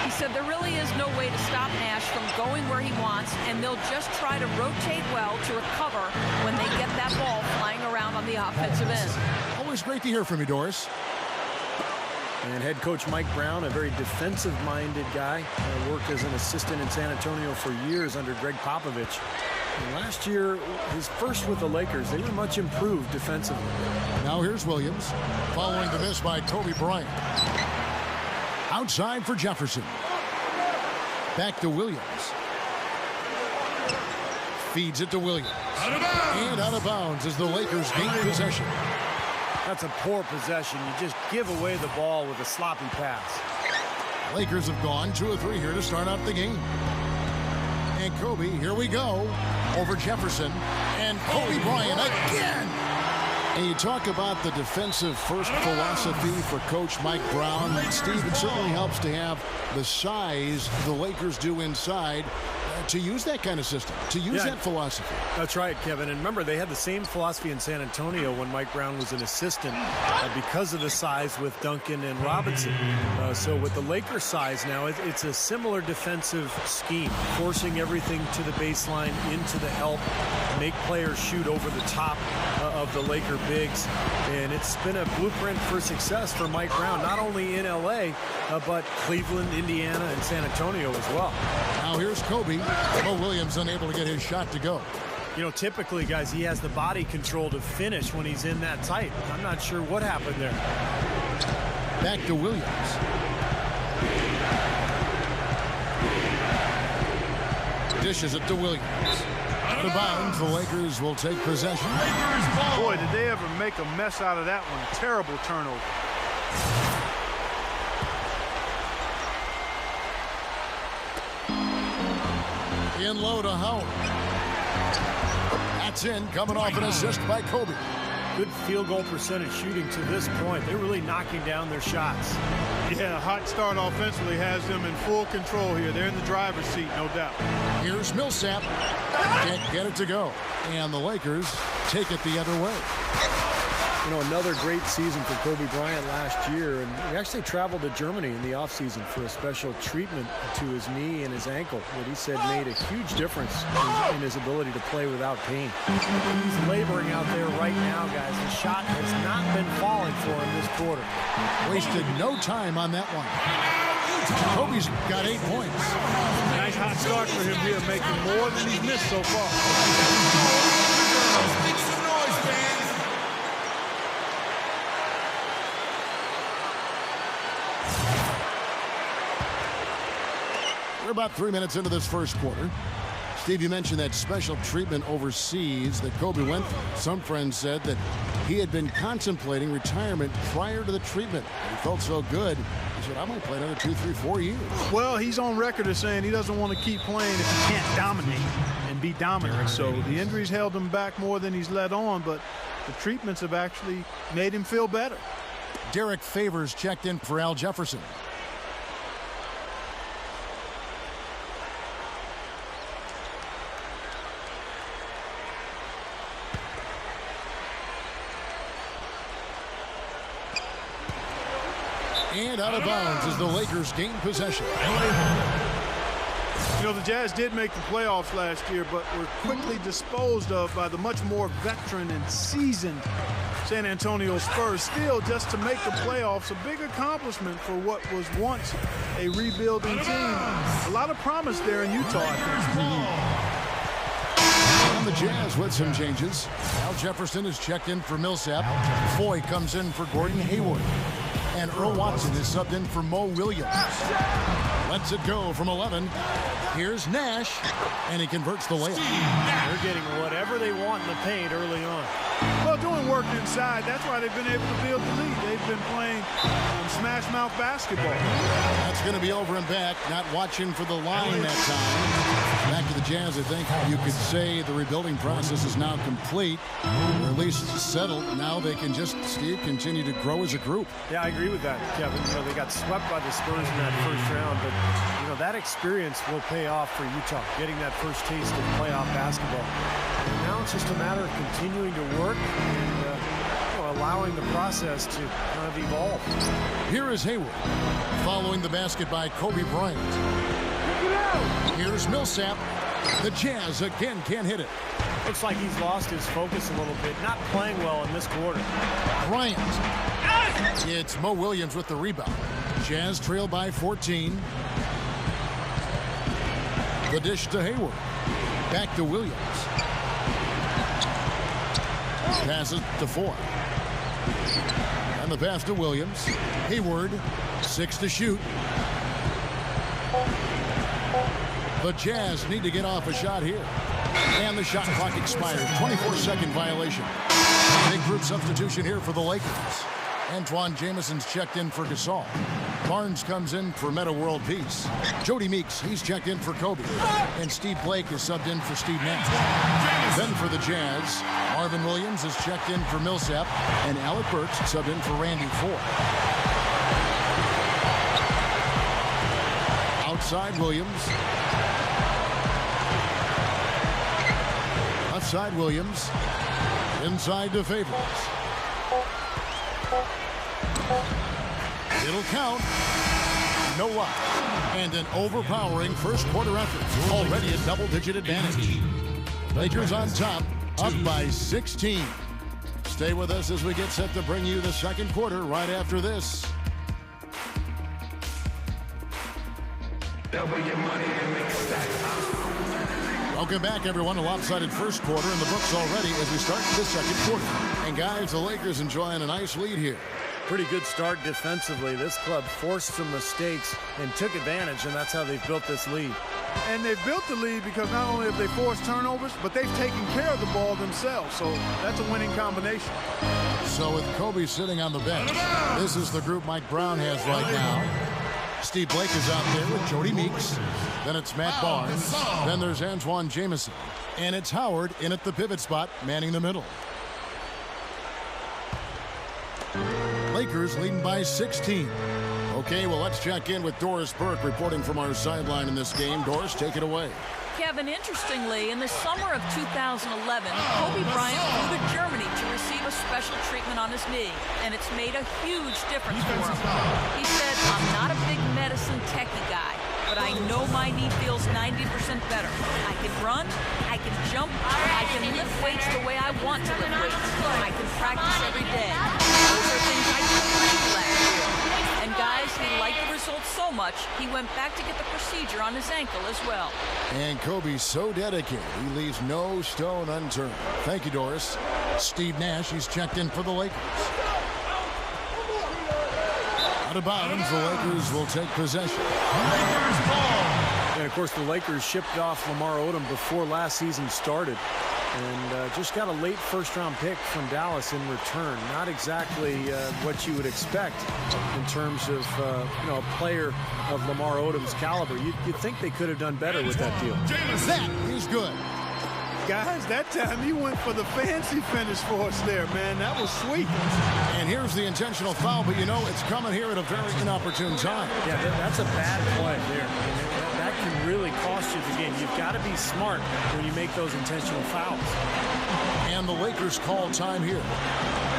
He said there really is no way to stop Nash from going where he wants, and they'll just try to rotate well to recover when they get that ball flying around on the offensive end. Always great to hear from you, Doris. And head coach Mike Brown, a very defensive-minded guy, worked as an assistant in San Antonio for years under Greg Popovich. And last year, his first with the Lakers, they were much improved defensively. Now here's Williams, following the miss by Kobe Bryant. Outside for Jefferson. Back to Williams. Feeds it to Williams. And out of bounds as the Lakers gain possession. That's a poor possession. You just give away the ball with a sloppy pass. Lakers have gone 2 of 3 here to start out the game. And Kobe, here we go, over Jefferson. And Kobe Bryant again. And you talk about the defensive first philosophy for Coach Mike Brown. Steve, it certainly helps to have the size the Lakers do inside to use that kind of system, to use that philosophy. That's right, Kevin. And remember, they had the same philosophy in San Antonio when Mike Brown was an assistant because of the size with Duncan and Robinson. So with the Lakers size now, it's a similar defensive scheme, forcing everything to the baseline, into the help, make players shoot over the top of the Laker bigs. And it's been a blueprint for success for Mike Brown, not only in L.A., but Cleveland, Indiana, and San Antonio as well. Now here's Kobe. Mo Williams unable to get his shot to go. You know, typically, guys, he has the body control to finish when he's in that tight. I'm not sure what happened there. Back to Williams. Dishes it to Williams. Out of bounds, the Lakers will take possession. Boy, did they ever make a mess out of that one. Terrible turnover. In low to Howard. That's in, coming off an assist by Kobe. Good field goal percentage shooting to this point. They're really knocking down their shots. Yeah, a hot start offensively has them in full control here. They're in the driver's seat, no doubt. Here's Millsap. Can't get it to go. And the Lakers take it the other way. You know, another great season for Kobe Bryant last year, and he actually traveled to Germany in the offseason for a special treatment to his knee and his ankle that he said made a huge difference in his ability to play without pain. He's laboring out there right now, guys. The shot has not been falling for him this quarter. Wasted no time on that one. Kobe's got 8 points. Nice hot start for him here, making more than he's missed so far. Make some noise, fans. We're about 3 minutes into this first quarter. Steve, you mentioned that special treatment overseas that Kobe went through. Some friends said that he had been contemplating retirement prior to the treatment. He felt so good. He said, I might play another 2, 3, 4 years. Well, he's on record as saying he doesn't want to keep playing if he can't dominate and be dominant. So the injuries held him back more than he's let on, but the treatments have actually made him feel better. Derek Favors checked in for Al Jefferson. And out of bounds as the Lakers gain possession. You know, the Jazz did make the playoffs last year, but were quickly disposed of by the much more veteran and seasoned San Antonio Spurs. Still, just to make the playoffs, a big accomplishment for what was once a rebuilding team. A lot of promise there in Utah, I think. And the Jazz with some changes. Al Jefferson is checked in for Millsap. Foy comes in for Gordon Hayward. And Earl Watson is subbed in for Mo Williams. Lets it go from 11. Here's Nash, and he converts the layup. They're getting whatever they want in the paint early on. Well, doing work inside, that's why they've been able to build the lead. They've been playing smash mouth basketball. That's going to be over and back, not watching for the line that time. Back to the Jazz, I think you could say the rebuilding process is now complete, or at least settled. Now they can just, Steve, continue to grow as a group. Yeah, I agree with that, Kevin. You know, they got swept by the Spurs in that first round, but you know that experience will pay off for Utah, getting that first taste of playoff basketball. And now it's just a matter of continuing to work and you know, allowing the process to kind of evolve. Here is Hayward, following the basket by Kobe Bryant. Here's Millsap. The Jazz again can't hit it. Looks like he's lost his focus a little bit, not playing well in this quarter. Bryant. It's Mo Williams with the rebound. Jazz trail by 14. The dish to Hayward. Back to Williams. Passes to Foy. And the pass to Williams. Hayward, 6 to shoot. The Jazz need to get off a shot here. And the shot clock expires. 24-second violation. Big group substitution here for the Lakers. Antoine Jameson's checked in for Gasol. Barnes comes in for Meta World Peace. Jody Meeks, he's checked in for Kobe. And Steve Blake is subbed in for Steve Nash. Then for the Jazz, Marvin Williams is checked in for Millsap. And Alec Burks subbed in for Randy Ford. Outside Williams. Outside Williams. Inside to Favors. It'll count. No luck. And an overpowering first quarter effort. Already a double-digit advantage. Lakers on top, up by 16. Stay with us as we get set to bring you the second quarter right after this. Double your money and make stacks. Welcome back, everyone. A lopsided first quarter in the books already as we start the second quarter. And guys, the Lakers enjoying a nice lead here. Pretty good start defensively. This club forced some mistakes and took advantage, and that's how they've built this lead. And they've built the lead because not only have they forced turnovers, but they've taken care of the ball themselves. So that's a winning combination. So with Kobe sitting on the bench, this is the group Mike Brown has right now. Steve Blake is out there with Jody Meeks. Then it's Matt Barnes. Then there's Antoine Jameson. And it's Howard in at the pivot spot, manning the middle. Lakers leading by 16. Okay, well, let's check in with Doris Burke reporting from our sideline in this game. Doris, take it away. Kevin, interestingly, in the summer of 2011, Kobe Bryant flew to Germany to receive a special treatment on his knee, and it's made a huge difference for him. He said, "I'm not a big medicine techie guy, but I know my knee feels 90% better. I can run, I can jump, I can lift weights the way I want to lift weights. I can practice every day. Those are things I couldn't do last year." And guys, he liked the results so much, he went back to get the procedure on his ankle as well. And Kobe's so dedicated, he leaves no stone unturned. Thank you, Doris. Steve Nash, he's checked in for the Lakers. Out of bounds, the Lakers will take possession. Lakers ball. And, of course, the Lakers shipped off Lamar Odom before last season started. And just got a late first-round pick from Dallas in return. Not exactly what you would expect in terms of a player of Lamar Odom's caliber. You'd think they could have done better with that deal. That is good. Guys, that time he went for the fancy finish for us there, man. That was sweet. And here's the intentional foul, but you know it's coming here at a very inopportune time. Yeah, that's a bad play there. That can really cost you the game. You've got to be smart when you make those intentional fouls. And the Lakers call time here.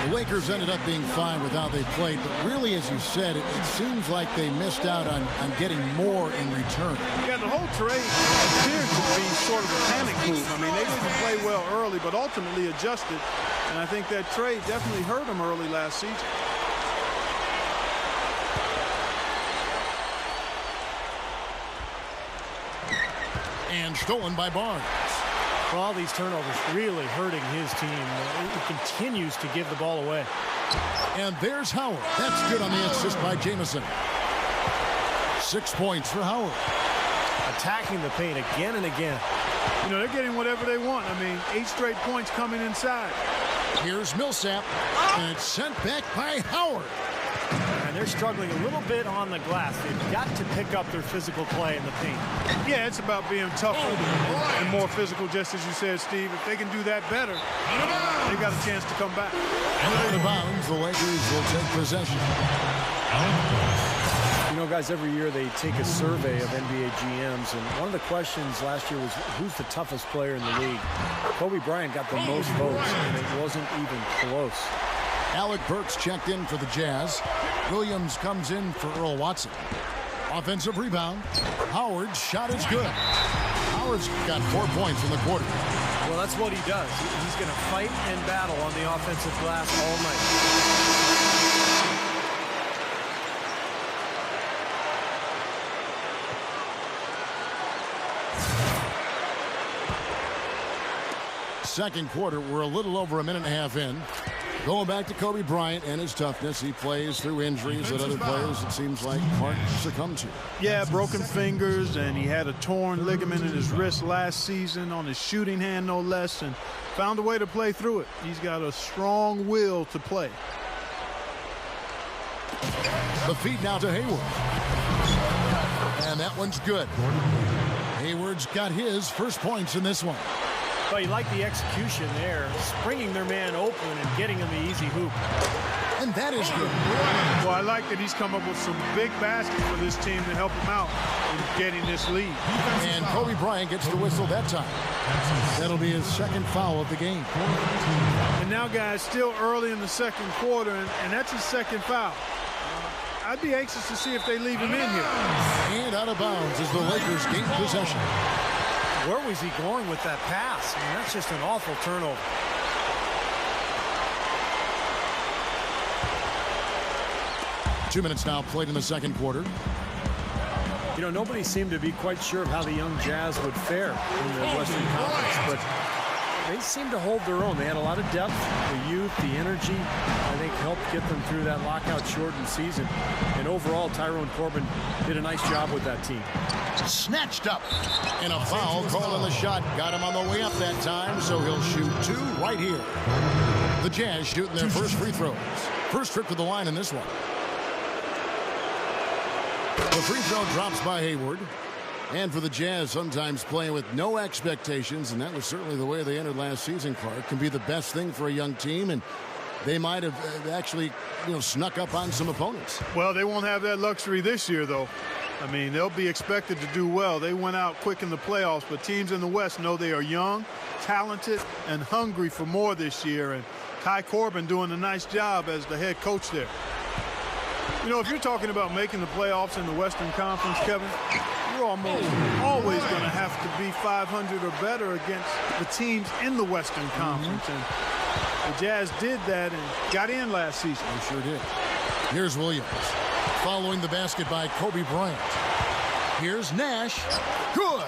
The Lakers ended up being fine with how they played, but really, as you said, it seems like they missed out on getting more in return. Yeah, the whole trade appeared to be sort of a panic move. I mean, they didn't play well early, but ultimately adjusted. And I think that trade definitely hurt them early last season. And stolen by Barnes. Well, all these turnovers really hurting his team. He continues to give the ball away. And there's Howard. That's good on the assist by Jamison. 6 points for Howard. Attacking the paint again and again. You know, they're getting whatever they want. I mean, 8 straight points coming inside. Here's Millsap. And it's sent back by Howard. And they're struggling a little bit on the glass. They've got to pick up their physical play in the paint. Yeah, it's about being tougher and more physical, just as you said, Steve. If they can do that better, they've got a chance to come back. Out of bounds, the Lakers will take possession. You know, guys, every year they take a survey of NBA GMs, and one of the questions last year was, who's the toughest player in the league? Kobe Bryant got the most votes, and it wasn't even close. Alec Burks checked in for the Jazz. Williams comes in for Earl Watson. Offensive rebound. Howard's shot is good. Howard's got 4 points in the quarter. Well, that's what he does. He's going to fight and battle on the offensive glass all night. Second quarter, we're a little over a minute and a half in. Going back to Kobe Bryant and his toughness, he plays through injuries that other players, it seems like, Mark succumb to. Yeah, broken fingers, and he had a torn ligament in his wrist last season on his shooting hand, no less, and found a way to play through it. He's got a strong will to play. The feed now to Hayward. And that one's good. Hayward's got his first points in this one. Well, you like the execution there, springing their man open and getting him the easy hoop. And that is good. Well, I like that he's come up with some big baskets for this team to help him out in getting this lead. And Kobe Bryant gets the whistle that time. That'll be his second foul of the game. And now, guys, still early in the second quarter, and that's his second foul. I'd be anxious to see if they leave him in here. And out of bounds as the Lakers gain possession. Where was he going with that pass? I mean, that's just an awful turnover. Two minutes now played in the second quarter. You know, nobody seemed to be quite sure of how the young Jazz would fare in the Western Conference, but they seemed to hold their own. They had a lot of depth, the youth, the energy, I think helped get them through that lockout-shortened season. And overall, Tyrone Corbin did a nice job with that team. Snatched up. And a foul called on the shot. Got him on the way up that time, so he'll shoot two right here. The Jazz shooting their first free throws. First trip to the line in this one. The free throw drops by Hayward. And for the Jazz, sometimes playing with no expectations, and that was certainly the way they entered last season, Clark, can be the best thing for a young team, and they might have actually, snuck up on some opponents. Well, they won't have that luxury this year, though. I mean, they'll be expected to do well. They went out quick in the playoffs, but teams in the West know they are young, talented, and hungry for more this year. And Ty Corbin doing a nice job as the head coach there. You know, if you're talking about making the playoffs in the Western Conference, Kevin, you're almost always going to have to be 500 or better against the teams in the Western Conference. And the Jazz did that and got in last season. They sure did. Here's Williams. Following the basket by Kobe Bryant. Here's Nash. Good.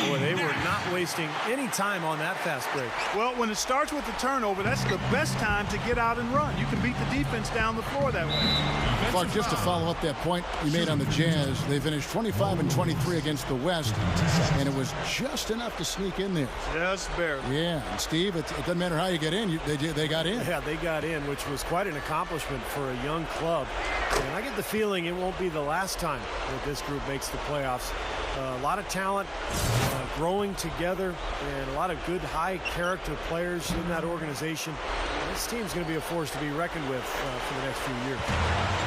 Boy, they were not wasting any time on that fast break. Well, when it starts with the turnover, that's the best time to get out and run. You can beat the defense down the floor that way. Clark, just to follow up that point you made on the Jazz, they finished 25-23 against the West, and it was just enough to sneak in there. Just barely. Yeah, and Steve, it doesn't matter how you get in, they got in. Yeah, they got in, which was quite an accomplishment for a young club. And I get the feeling it won't be the last time that this group makes the playoffs. A lot of talent growing together and a lot of good high character players in that organization. This team's going to be a force to be reckoned with for the next few years.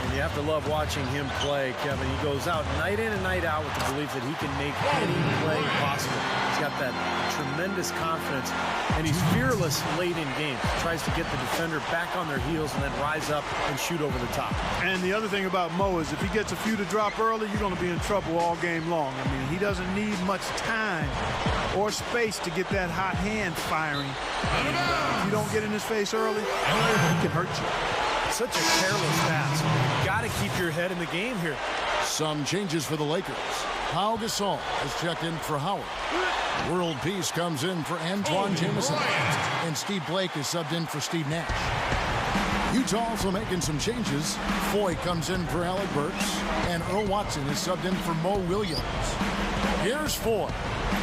And you have to love watching him play, Kevin. He goes out night in and night out with the belief that he can make any play possible. He's got that tremendous confidence, and he's fearless late in games. Tries to get the defender back on their heels and then rise up and shoot over the top. And the other thing about Mo is if he gets a few to drop early, you're going to be in trouble all game long. I mean, he doesn't need much time or space to get that hot hand firing. And, if you don't get in his face early, he can hurt you. Such a careless pass. You got to keep your head in the game here. Some changes for the Lakers. Pau Gasol is checked in for Howard. World Peace comes in for Antoine Jameson. And Steve Blake is subbed in for Steve Nash. Utah also making some changes. Foy comes in for Alec Burks. And Earl Watson is subbed in for Mo Williams. Here's Foy.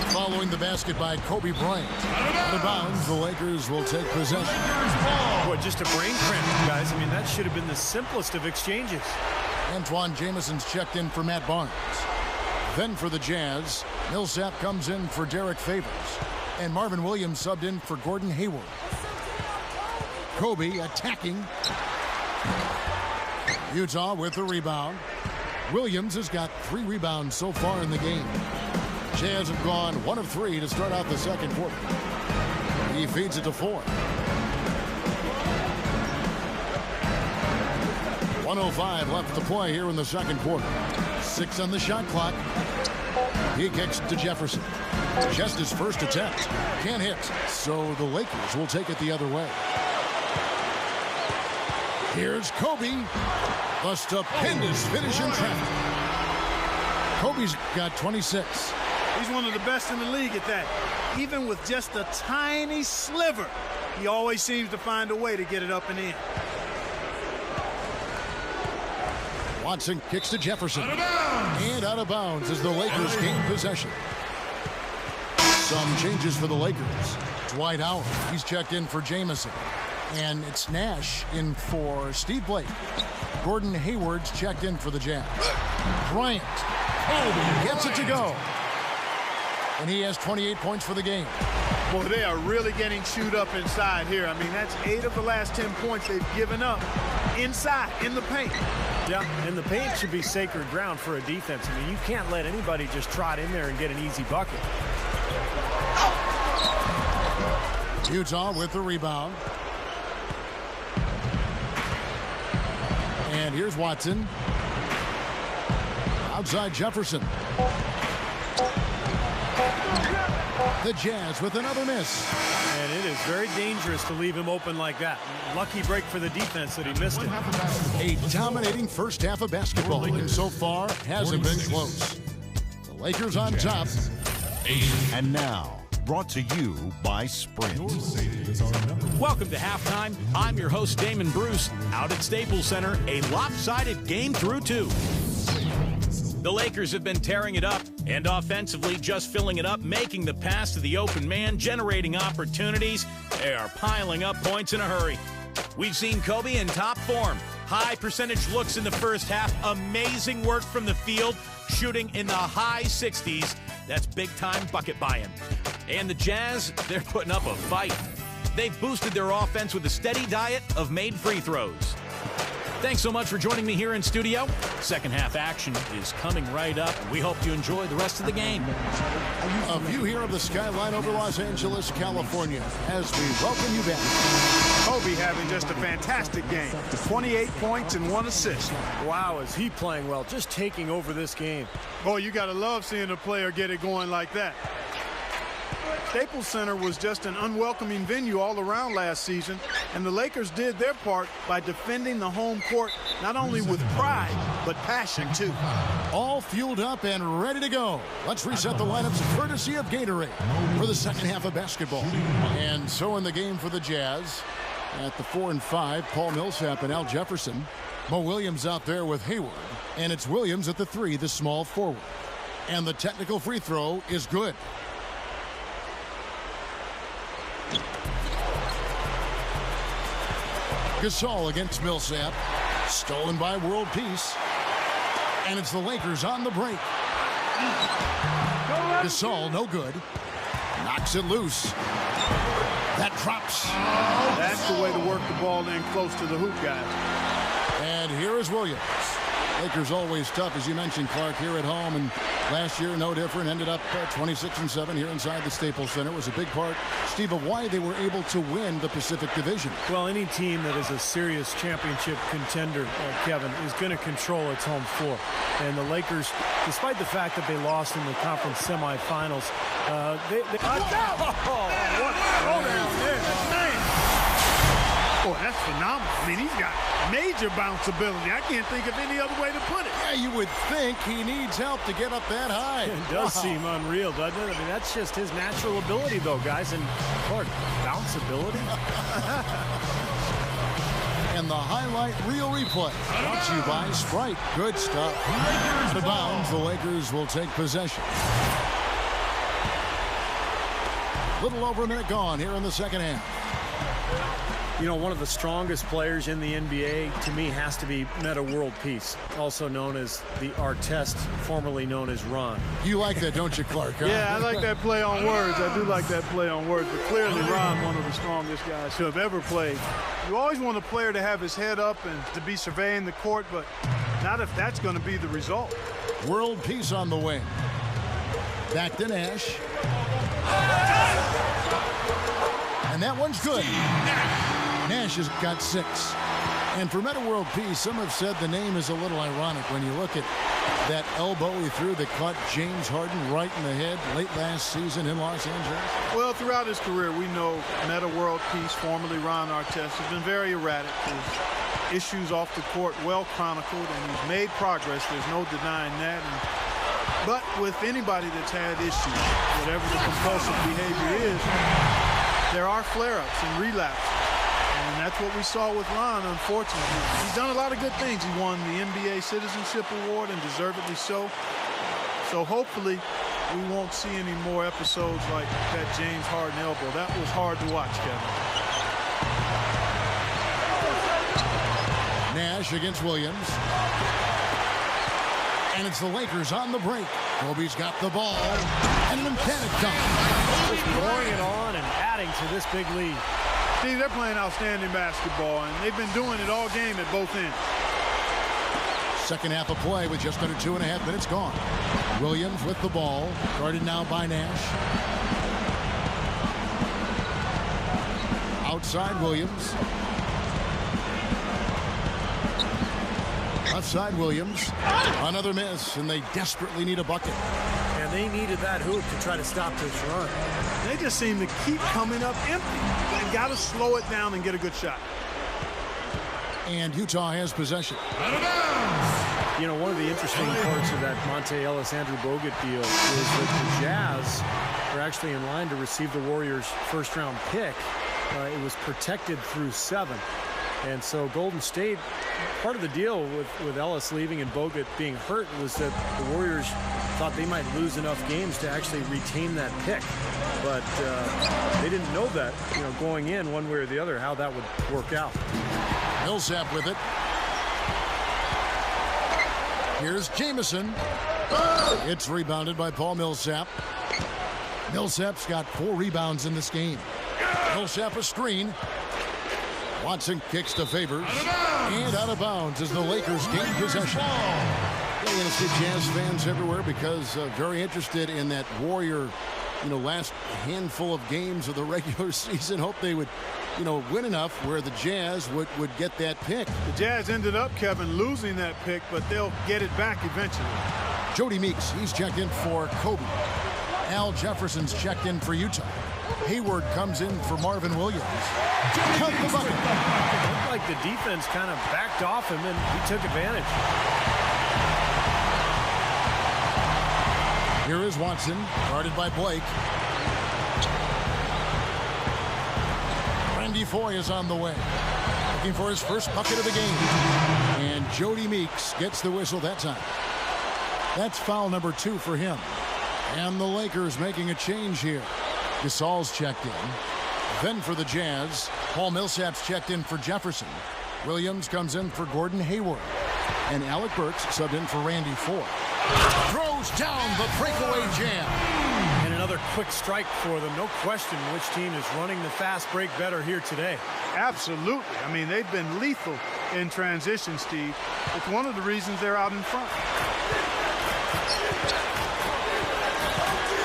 Following the basket by Kobe Bryant. Out of bounds, the Lakers will take possession. Boy, just a brain cramp, guys. I mean, that should have been the simplest of exchanges. Antoine Jameson's checked in for Matt Barnes. Then for the Jazz, Millsap comes in for Derek Favors. And Marvin Williams subbed in for Gordon Hayward. Kobe attacking. Utah with the rebound. Williams has got 3 rebounds so far in the game. Jazz have gone 1 of 3 to start out the second quarter. He feeds it to Foy. 1:05 left to play here in the second quarter. 6 on the shot clock. He kicks to Jefferson. Just his first attempt. Can't hit. So the Lakers will take it the other way. Here's Kobe. The stupendous finish in traffic. Kobe's got 26. He's one of the best in the league at that. Even with just a tiny sliver, he always seems to find a way to get it up and in. Watson kicks to Jefferson. And out of bounds as the Lakers gain possession. Some changes for the Lakers. Dwight Howard, he's checked in for Jamison. And it's Nash in for Steve Blake. Gordon Hayward's checked in for the Jazz. Bryant gets it to go. And he has 28 points for the game. Boy, they are really getting chewed up inside here. I mean, that's 8 of the last 10 points they've given up inside, in the paint. Yeah, and the paint should be sacred ground for a defense. I mean, you can't let anybody just trot in there and get an easy bucket. Utah with the rebound. And here's Watson. Outside Jefferson. The Jazz with another miss. And it is very dangerous to leave him open like that. Lucky break for the defense that he missed it. A dominating first half of basketball, and so far hasn't been close. The Lakers on top. And now, brought to you by Sprint. Welcome to halftime. I'm your host, Damon Bruce. Out at Staples Center, a lopsided game through 2. The Lakers have been tearing it up, and offensively just filling it up, making the pass to the open man, generating opportunities. They are piling up points in a hurry. We've seen Kobe in top form. High percentage looks in the first half. Amazing work from the field, shooting in the high 60s. That's big-time bucket buy-in. And the Jazz, they're putting up a fight. They've boosted their offense with a steady diet of made free throws. Thanks so much for joining me here in studio. Second half action is coming right up. We hope you enjoy the rest of the game. A view here of the skyline over Los Angeles, California, as we welcome you back. Kobe having just a fantastic game. 28 points and 1 assist. Wow, is he playing well, just taking over this game. Boy, you got to love seeing a player get it going like that. Staples Center was just an unwelcoming venue all around last season, and the Lakers did their part by defending the home court not only with pride, but passion, too. All fueled up and ready to go. Let's reset the lineups courtesy of Gatorade for the second half of basketball. And so in the game for the Jazz, at the 4 and 5, Paul Millsap and Al Jefferson. Mo Williams out there with Hayward. And it's Williams at the 3, the small forward. And the technical free throw is good. Gasol against Millsap. Stolen by World Peace. And it's the Lakers on the break. Gasol, no good. Knocks it loose. That drops. That's the way to work the ball in close to the hoop, guys. And here is Williams. Lakers always tough, as you mentioned, Clark, here at home. And last year, no different. Ended up 26-7 here inside the Staples Center. It was a big part, Steve, of why they were able to win the Pacific Division. Well, any team that is a serious championship contender, Kevin, is going to control its home floor. And the Lakers, despite the fact that they lost in the conference semifinals, Boy, that's phenomenal. I mean, he's got major bounce ability. I can't think of any other way to put it. Yeah, you would think he needs help to get up that high. It does seem unreal, doesn't it? I mean, that's just his natural ability, though, guys. And, Clark, bounce ability? And the highlight reel replay brought to you by Sprite. Good stuff. Out of bounds, the Lakers will take possession. Little over a minute gone here in the second half. You know, one of the strongest players in the NBA, to me, has to be Metta World Peace, also known as the Artest, formerly known as Ron. You like that, don't you, Clark? Huh? Yeah, I like that play on words. I do like that play on words. But clearly, Ron, one of the strongest guys who have ever played. You always want a player to have his head up and to be surveying the court, but not if that's going to be the result. World Peace on the wing. Back to Nash. And that one's good. Nash has got 6. And for Metta World Peace, some have said the name is a little ironic when you look at that elbow he threw that caught James Harden right in the head late last season in Los Angeles. Well, throughout his career, we know Metta World Peace, formerly Ron Artest, has been very erratic. His issues off the court well chronicled, and he's made progress. There's no denying that. But with anybody that's had issues, whatever the compulsive behavior is, there are flare-ups and relapses. And that's what we saw with Ron, unfortunately. He's done a lot of good things. He won the NBA Citizenship Award, and deservedly so. So hopefully we won't see any more episodes like that James Harden elbow. That was hard to watch, Kevin. Nash against Williams. And it's the Lakers on the break. Kobe's got the ball. And an emphatic dunk. Just pouring it on and adding to this big lead. See, they're playing outstanding basketball, and they've been doing it all game at both ends. Second half of play with just under 2.5 minutes gone. Williams with the ball. Guarded now by Nash. Outside Williams. Left side Williams. Another miss, and they desperately need a bucket. And they needed that hoop to try to stop this run. They just seem to keep coming up empty. They got to slow it down and get a good shot. And Utah has possession. You know, one of the interesting parts of that Monte Ellis-Andrew Bogut deal is that the Jazz are actually in line to receive the Warriors' first-round pick. It was protected through 7. And so Golden State, part of the deal with Ellis leaving and Bogut being hurt was that the Warriors thought they might lose enough games to actually retain that pick. But they didn't know that, going in one way or the other, how that would work out. Millsap with it. Here's Jamison. It's rebounded by Paul Millsap. Millsap's got 4 rebounds in this game. Millsap a screen. Watson kicks to Favors. And out of bounds as the Lakers gain possession. You're going to see Jazz fans everywhere because very interested in that Warrior, last handful of games of the regular season. Hope they would, win enough where the Jazz would get that pick. The Jazz ended up, Kevin, losing that pick, but they'll get it back eventually. Jody Meeks, he's checked in for Kobe. Al Jefferson's checked in for Utah. Hayward comes in for Marvin Williams. Count the bucket. It looked like the defense kind of backed off him, and he took advantage. Here is Watson, guarded by Blake. Randy Foye is on the way, looking for his first bucket of the game. And Jody Meeks gets the whistle that time. That's foul number 2 for him. And the Lakers making a change here. Gasol's checked in. Then for the Jazz, Paul Millsap's checked in for Jefferson. Williams comes in for Gordon Hayward. And Alec Burks subbed in for Randy Foye. Throws down the breakaway jam. And another quick strike for them. No question which team is running the fast break better here today. Absolutely. I mean, they've been lethal in transition, Steve. It's one of the reasons they're out in front.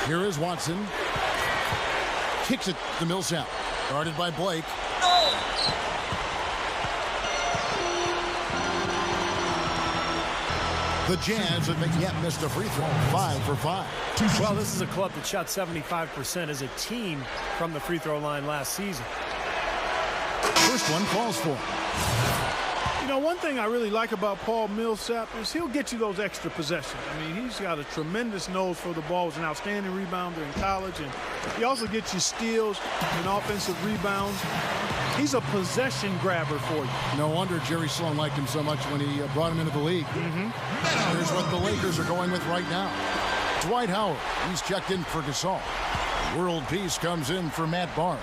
Here is Watson. Kicks it to Millsap. Guarded by Blake. The Jazz have yet missed a free throw. 5 for 5. Well, this is a club that shot 75% as a team from the free throw line last season. First one falls for him. One thing I really like about Paul Millsap is he'll get you those extra possessions. I mean, he's got a tremendous nose for the ball. He's an outstanding rebounder in college, and he also gets you steals and offensive rebounds. He's a possession grabber for you. No wonder Jerry Sloan liked him so much when he brought him into the league. Here's what the Lakers are going with right now. Dwight Howard, he's checked in for Gasol. World Peace comes in for Matt Barnes.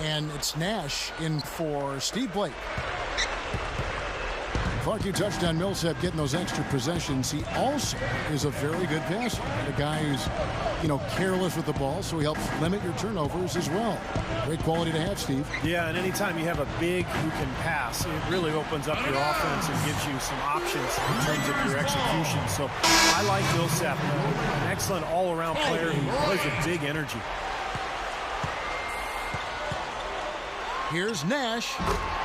And it's Nash in for Steve Blake. Clark, you touched on Millsap getting those extra possessions. He also is a very good passer. A guy who's, careless with the ball, so he helps limit your turnovers as well. Great quality to have, Steve. Yeah, and anytime you have a big who can pass, it really opens up your offense and gives you some options in terms of your execution. So I like Millsap, an excellent all-around player who plays with big energy. Here's Nash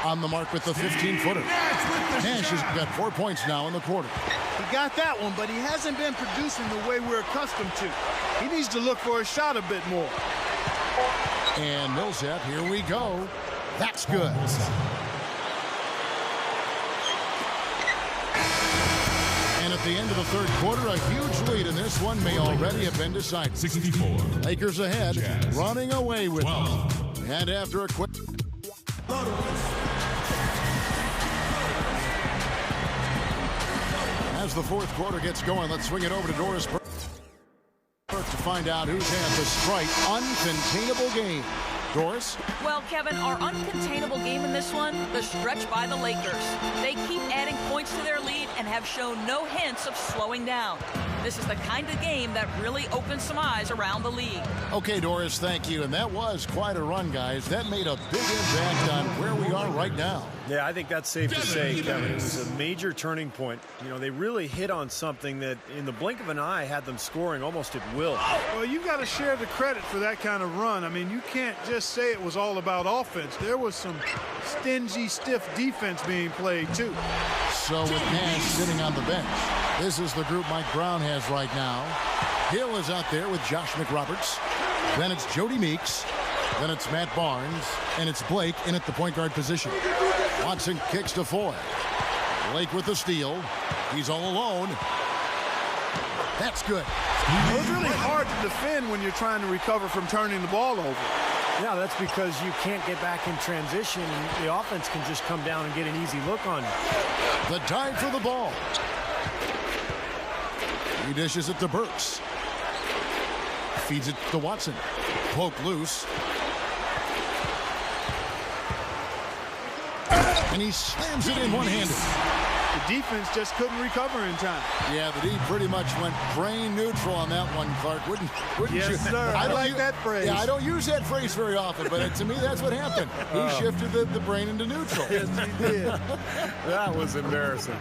on the mark with the 15-footer. Nash has got 4 points now in the quarter. He got that one, but he hasn't been producing the way we're accustomed to. He needs to look for a shot a bit more. And Millsap, here we go. That's good. And at the end of the third quarter, a huge lead in this one may already have been decided. 64. Lakers ahead, Jazz. running away with 12. it. And after a quick... As the fourth quarter gets going, let's swing it over to Doris Burke to find out who's had the strike uncontainable game. Doris? Well, Kevin, our uncontainable game in this one, the stretch by the Lakers. They keep adding points to their lead and have shown no hints of slowing down. This is the kind of game that really opens some eyes around the league. Okay, Doris, thank you. And that was quite a run, guys. That made a big impact on where we are right now. Yeah, I think that's safe to say, Kevin. It was a major turning point. They really hit on something that in the blink of an eye had them scoring almost at will. Well, you've got to share the credit for that kind of run. I mean, you can't just say it was all about offense. There was some stingy, stiff defense being played, too. So with Nash sitting on the bench, this is the group Mike Brown has right now. Hill is out there with Josh McRoberts. Then it's Jody Meeks. Then it's Matt Barnes. And it's Blake in at the point guard position. Watson kicks to Foye. Blake with the steal. He's all alone. That's good. Well, it's really hard to defend when you're trying to recover from turning the ball over. Yeah, that's because you can't get back in transition, and the offense can just come down and get an easy look on you. The dive for the ball. He dishes it to Burks. Feeds it to Watson. Poke loose. And he slams it in one-handed. The defense just couldn't recover in time. Yeah, the D pretty much went brain neutral on that one, Clark. Wouldn't yes, you? Sir. I like that phrase. Yeah, I don't use that phrase very often, but to me, that's what happened. He shifted the brain into neutral. Yes, he did. That was embarrassing.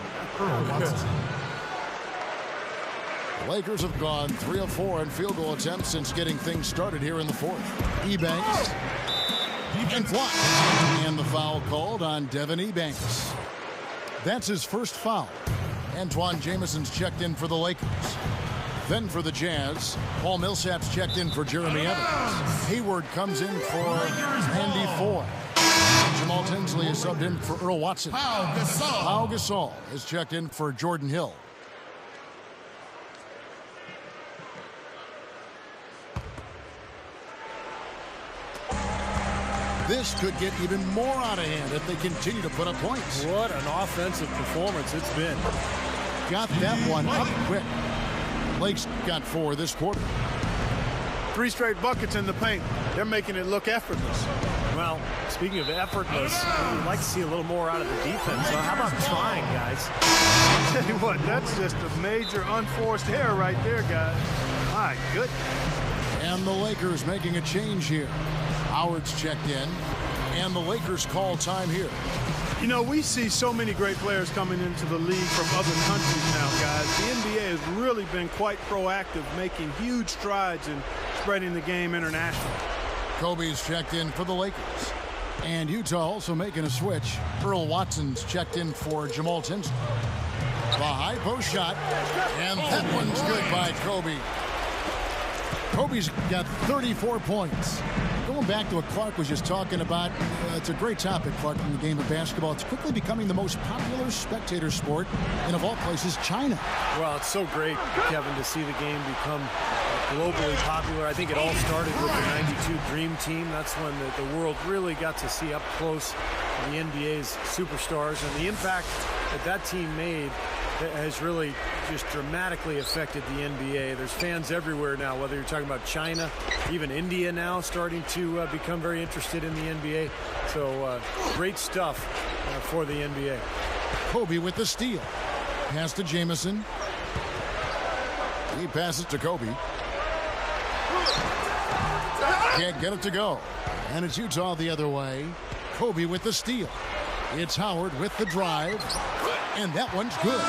The Lakers have gone 3 of 4 in field goal attempts since getting things started here in the fourth. Ebanks and blocked. And the foul called on Devin Ebanks. That's his first foul. Antoine Jameson's checked in for the Lakers. Then for the Jazz, Paul Millsap's checked in for Jeremy Evans. Hayward comes in for Andy Foy. Jamal Tinsley is subbed in for Earl Watson. Pau Gasol is checked in for Jordan Hill. This could get even more out of hand if they continue to put up points. What an offensive performance it's been. Got that one up quick. Lake's got 4 this quarter. 3 straight buckets in the paint. They're making it look effortless. Well, speaking of effortless, we'd like to see a little more out of the defense. So how about trying, guys? Tell you what, that's just a major unforced error right there, guys. My goodness. And the Lakers making a change here. Howard's checked in, and the Lakers call time here. You know, we see so many great players coming into the league from other countries now, guys. The NBA has really been quite proactive, making huge strides in spreading the game internationally. Kobe's checked in for the Lakers. And Utah also making a switch. Earl Watson's checked in for Jamal Tinsley. The high post shot, and that one's good by Kobe. Kobe's got 34 points. Going back to what Clark was just talking about, it's a great topic, Clark, in the game of basketball. It's quickly becoming the most popular spectator sport, and of all places, China. Well, it's so great, Kevin, to see the game become globally popular. I think it all started with the '92 Dream Team. That's when the world really got to see up close the NBA's superstars, and the impact that team made has really just dramatically affected the NBA. There's fans everywhere now, whether you're talking about China, even India now starting to become very interested in the NBA. So great stuff for the NBA. Kobe with the steal. Pass to Jamison. He passes to Kobe. Can't get it to go. And it's Utah the other way. Kobe with the steal. It's Howard with the drive. And that one's good.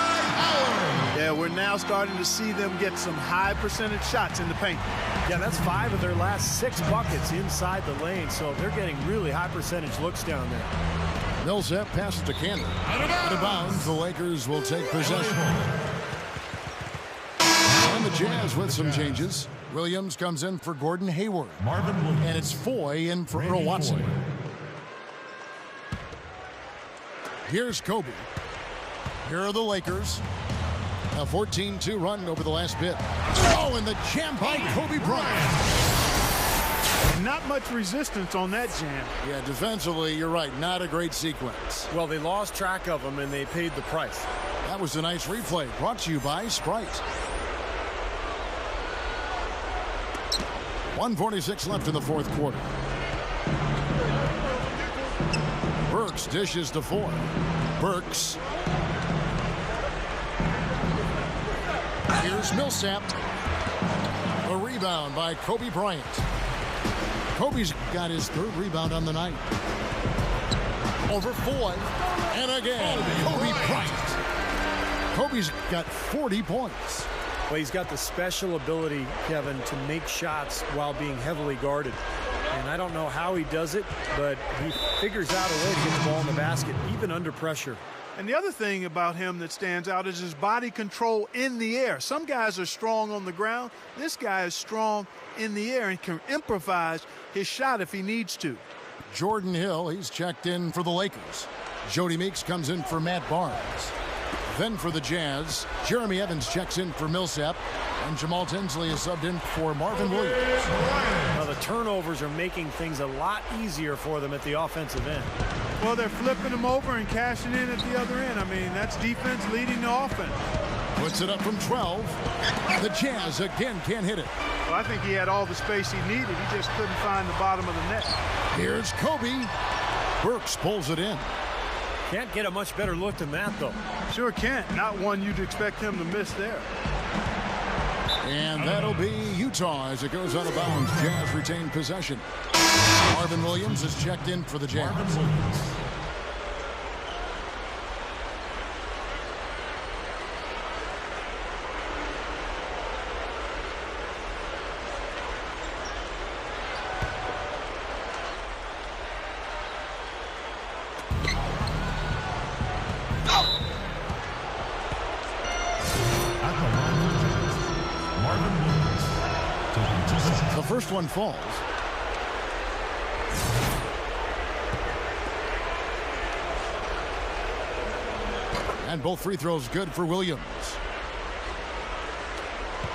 Yeah, we're now starting to see them get some high percentage shots in the paint. Yeah, that's 5 of their last 6 buckets inside the lane, so they're getting really high percentage looks down there. Millsap passes to Cannon. Out of bounds, the Lakers will take possession. And the Jazz with some changes. Williams comes in for Gordon Hayward. And it's Foy in for Earl Watson. Here's Kobe. Here are the Lakers. A 14-2 run over the last bit. Oh, and the jam by Kobe Bryant. And not much resistance on that jam. Yeah, defensively, you're right. Not a great sequence. Well, they lost track of him, and they paid the price. That was a nice replay. Brought to you by Sprite. 1:46 left in the fourth quarter. Burks dishes to Foy. Burks. Here's Millsap. A rebound by Kobe Bryant. Kobe's got his 3rd rebound on the night. Over Foy. And again, Kobe Bryant. Kobe's got 40 points. Well, he's got the special ability, Kevin, to make shots while being heavily guarded. And I don't know how he does it, but he figures out a way to get the ball in the basket, even under pressure. And the other thing about him that stands out is his body control in the air. Some guys are strong on the ground. This guy is strong in the air and can improvise his shot if he needs to. Jordan Hill, he's checked in for the Lakers. Jody Meeks comes in for Matt Barnes. Then for the Jazz, Jeremy Evans checks in for Millsap, and Jamal Tinsley is subbed in for Marvin Williams. Now the turnovers are making things a lot easier for them at the offensive end. Well, they're flipping them over and cashing in at the other end. I mean, that's defense leading the offense. Puts it up from 12. The Jazz again can't hit it. Well, I think he had all the space he needed. He just couldn't find the bottom of the net. Here's Kobe. Burks pulls it in. Can't get a much better look than that, though. Sure can't. Not one you'd expect him to miss there. And that'll be Utah as it goes out of bounds. Jazz retain possession. Marvin Williams is checked in for the Jazz. The first one falls. And both free throws good for Williams.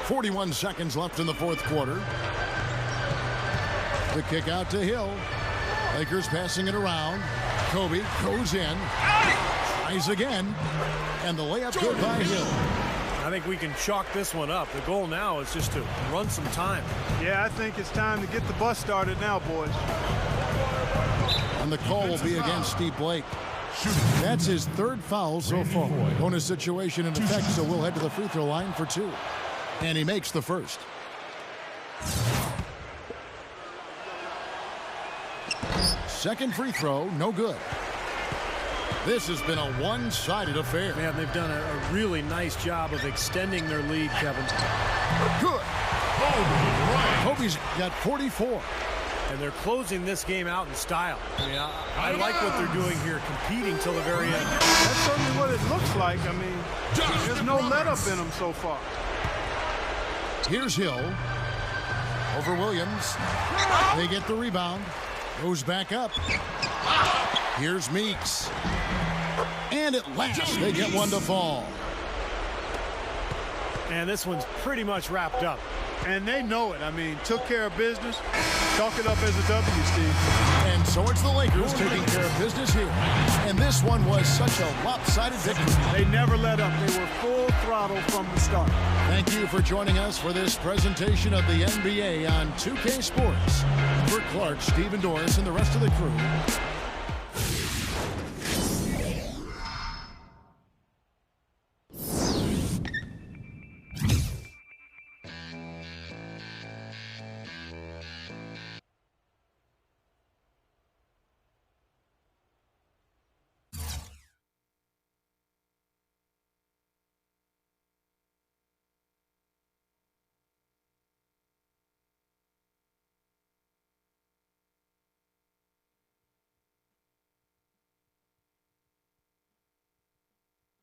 41 seconds left in the fourth quarter. The kick out to Hill. Lakers passing it around. Kobe goes in. Tries again. And the layup good by Hill. I think we can chalk this one up. The goal now is just to run some time. Yeah, I think it's time to get the bus started now, boys. And the call will be against Steve Blake. That's his third foul so far. Bonus situation in effect, so we'll head to the free throw line for two. And he makes the first. Second free throw, no good. This has been a one-sided affair. Man, they've done a really nice job of extending their lead, Kevin. Good. Kobe's got 44. And they're closing this game out in style. I mean, I like what they're doing here, competing till the very end. That's certainly what it looks like. I mean, there's no let-up in them so far. Here's Hill. Over Williams. They get the rebound. Goes back up. Here's Meeks. And at last, they get one to fall. And this one's pretty much wrapped up. And they know it. I mean, took care of business. Chalk it up as a W, Steve. And so it's the Lakers taking care of business here. And this one was such a lopsided victory. They never let up. They were full throttle from the start. Thank you for joining us for this presentation of the NBA on 2K Sports. For Clark, Stephen Doris, and the rest of the crew,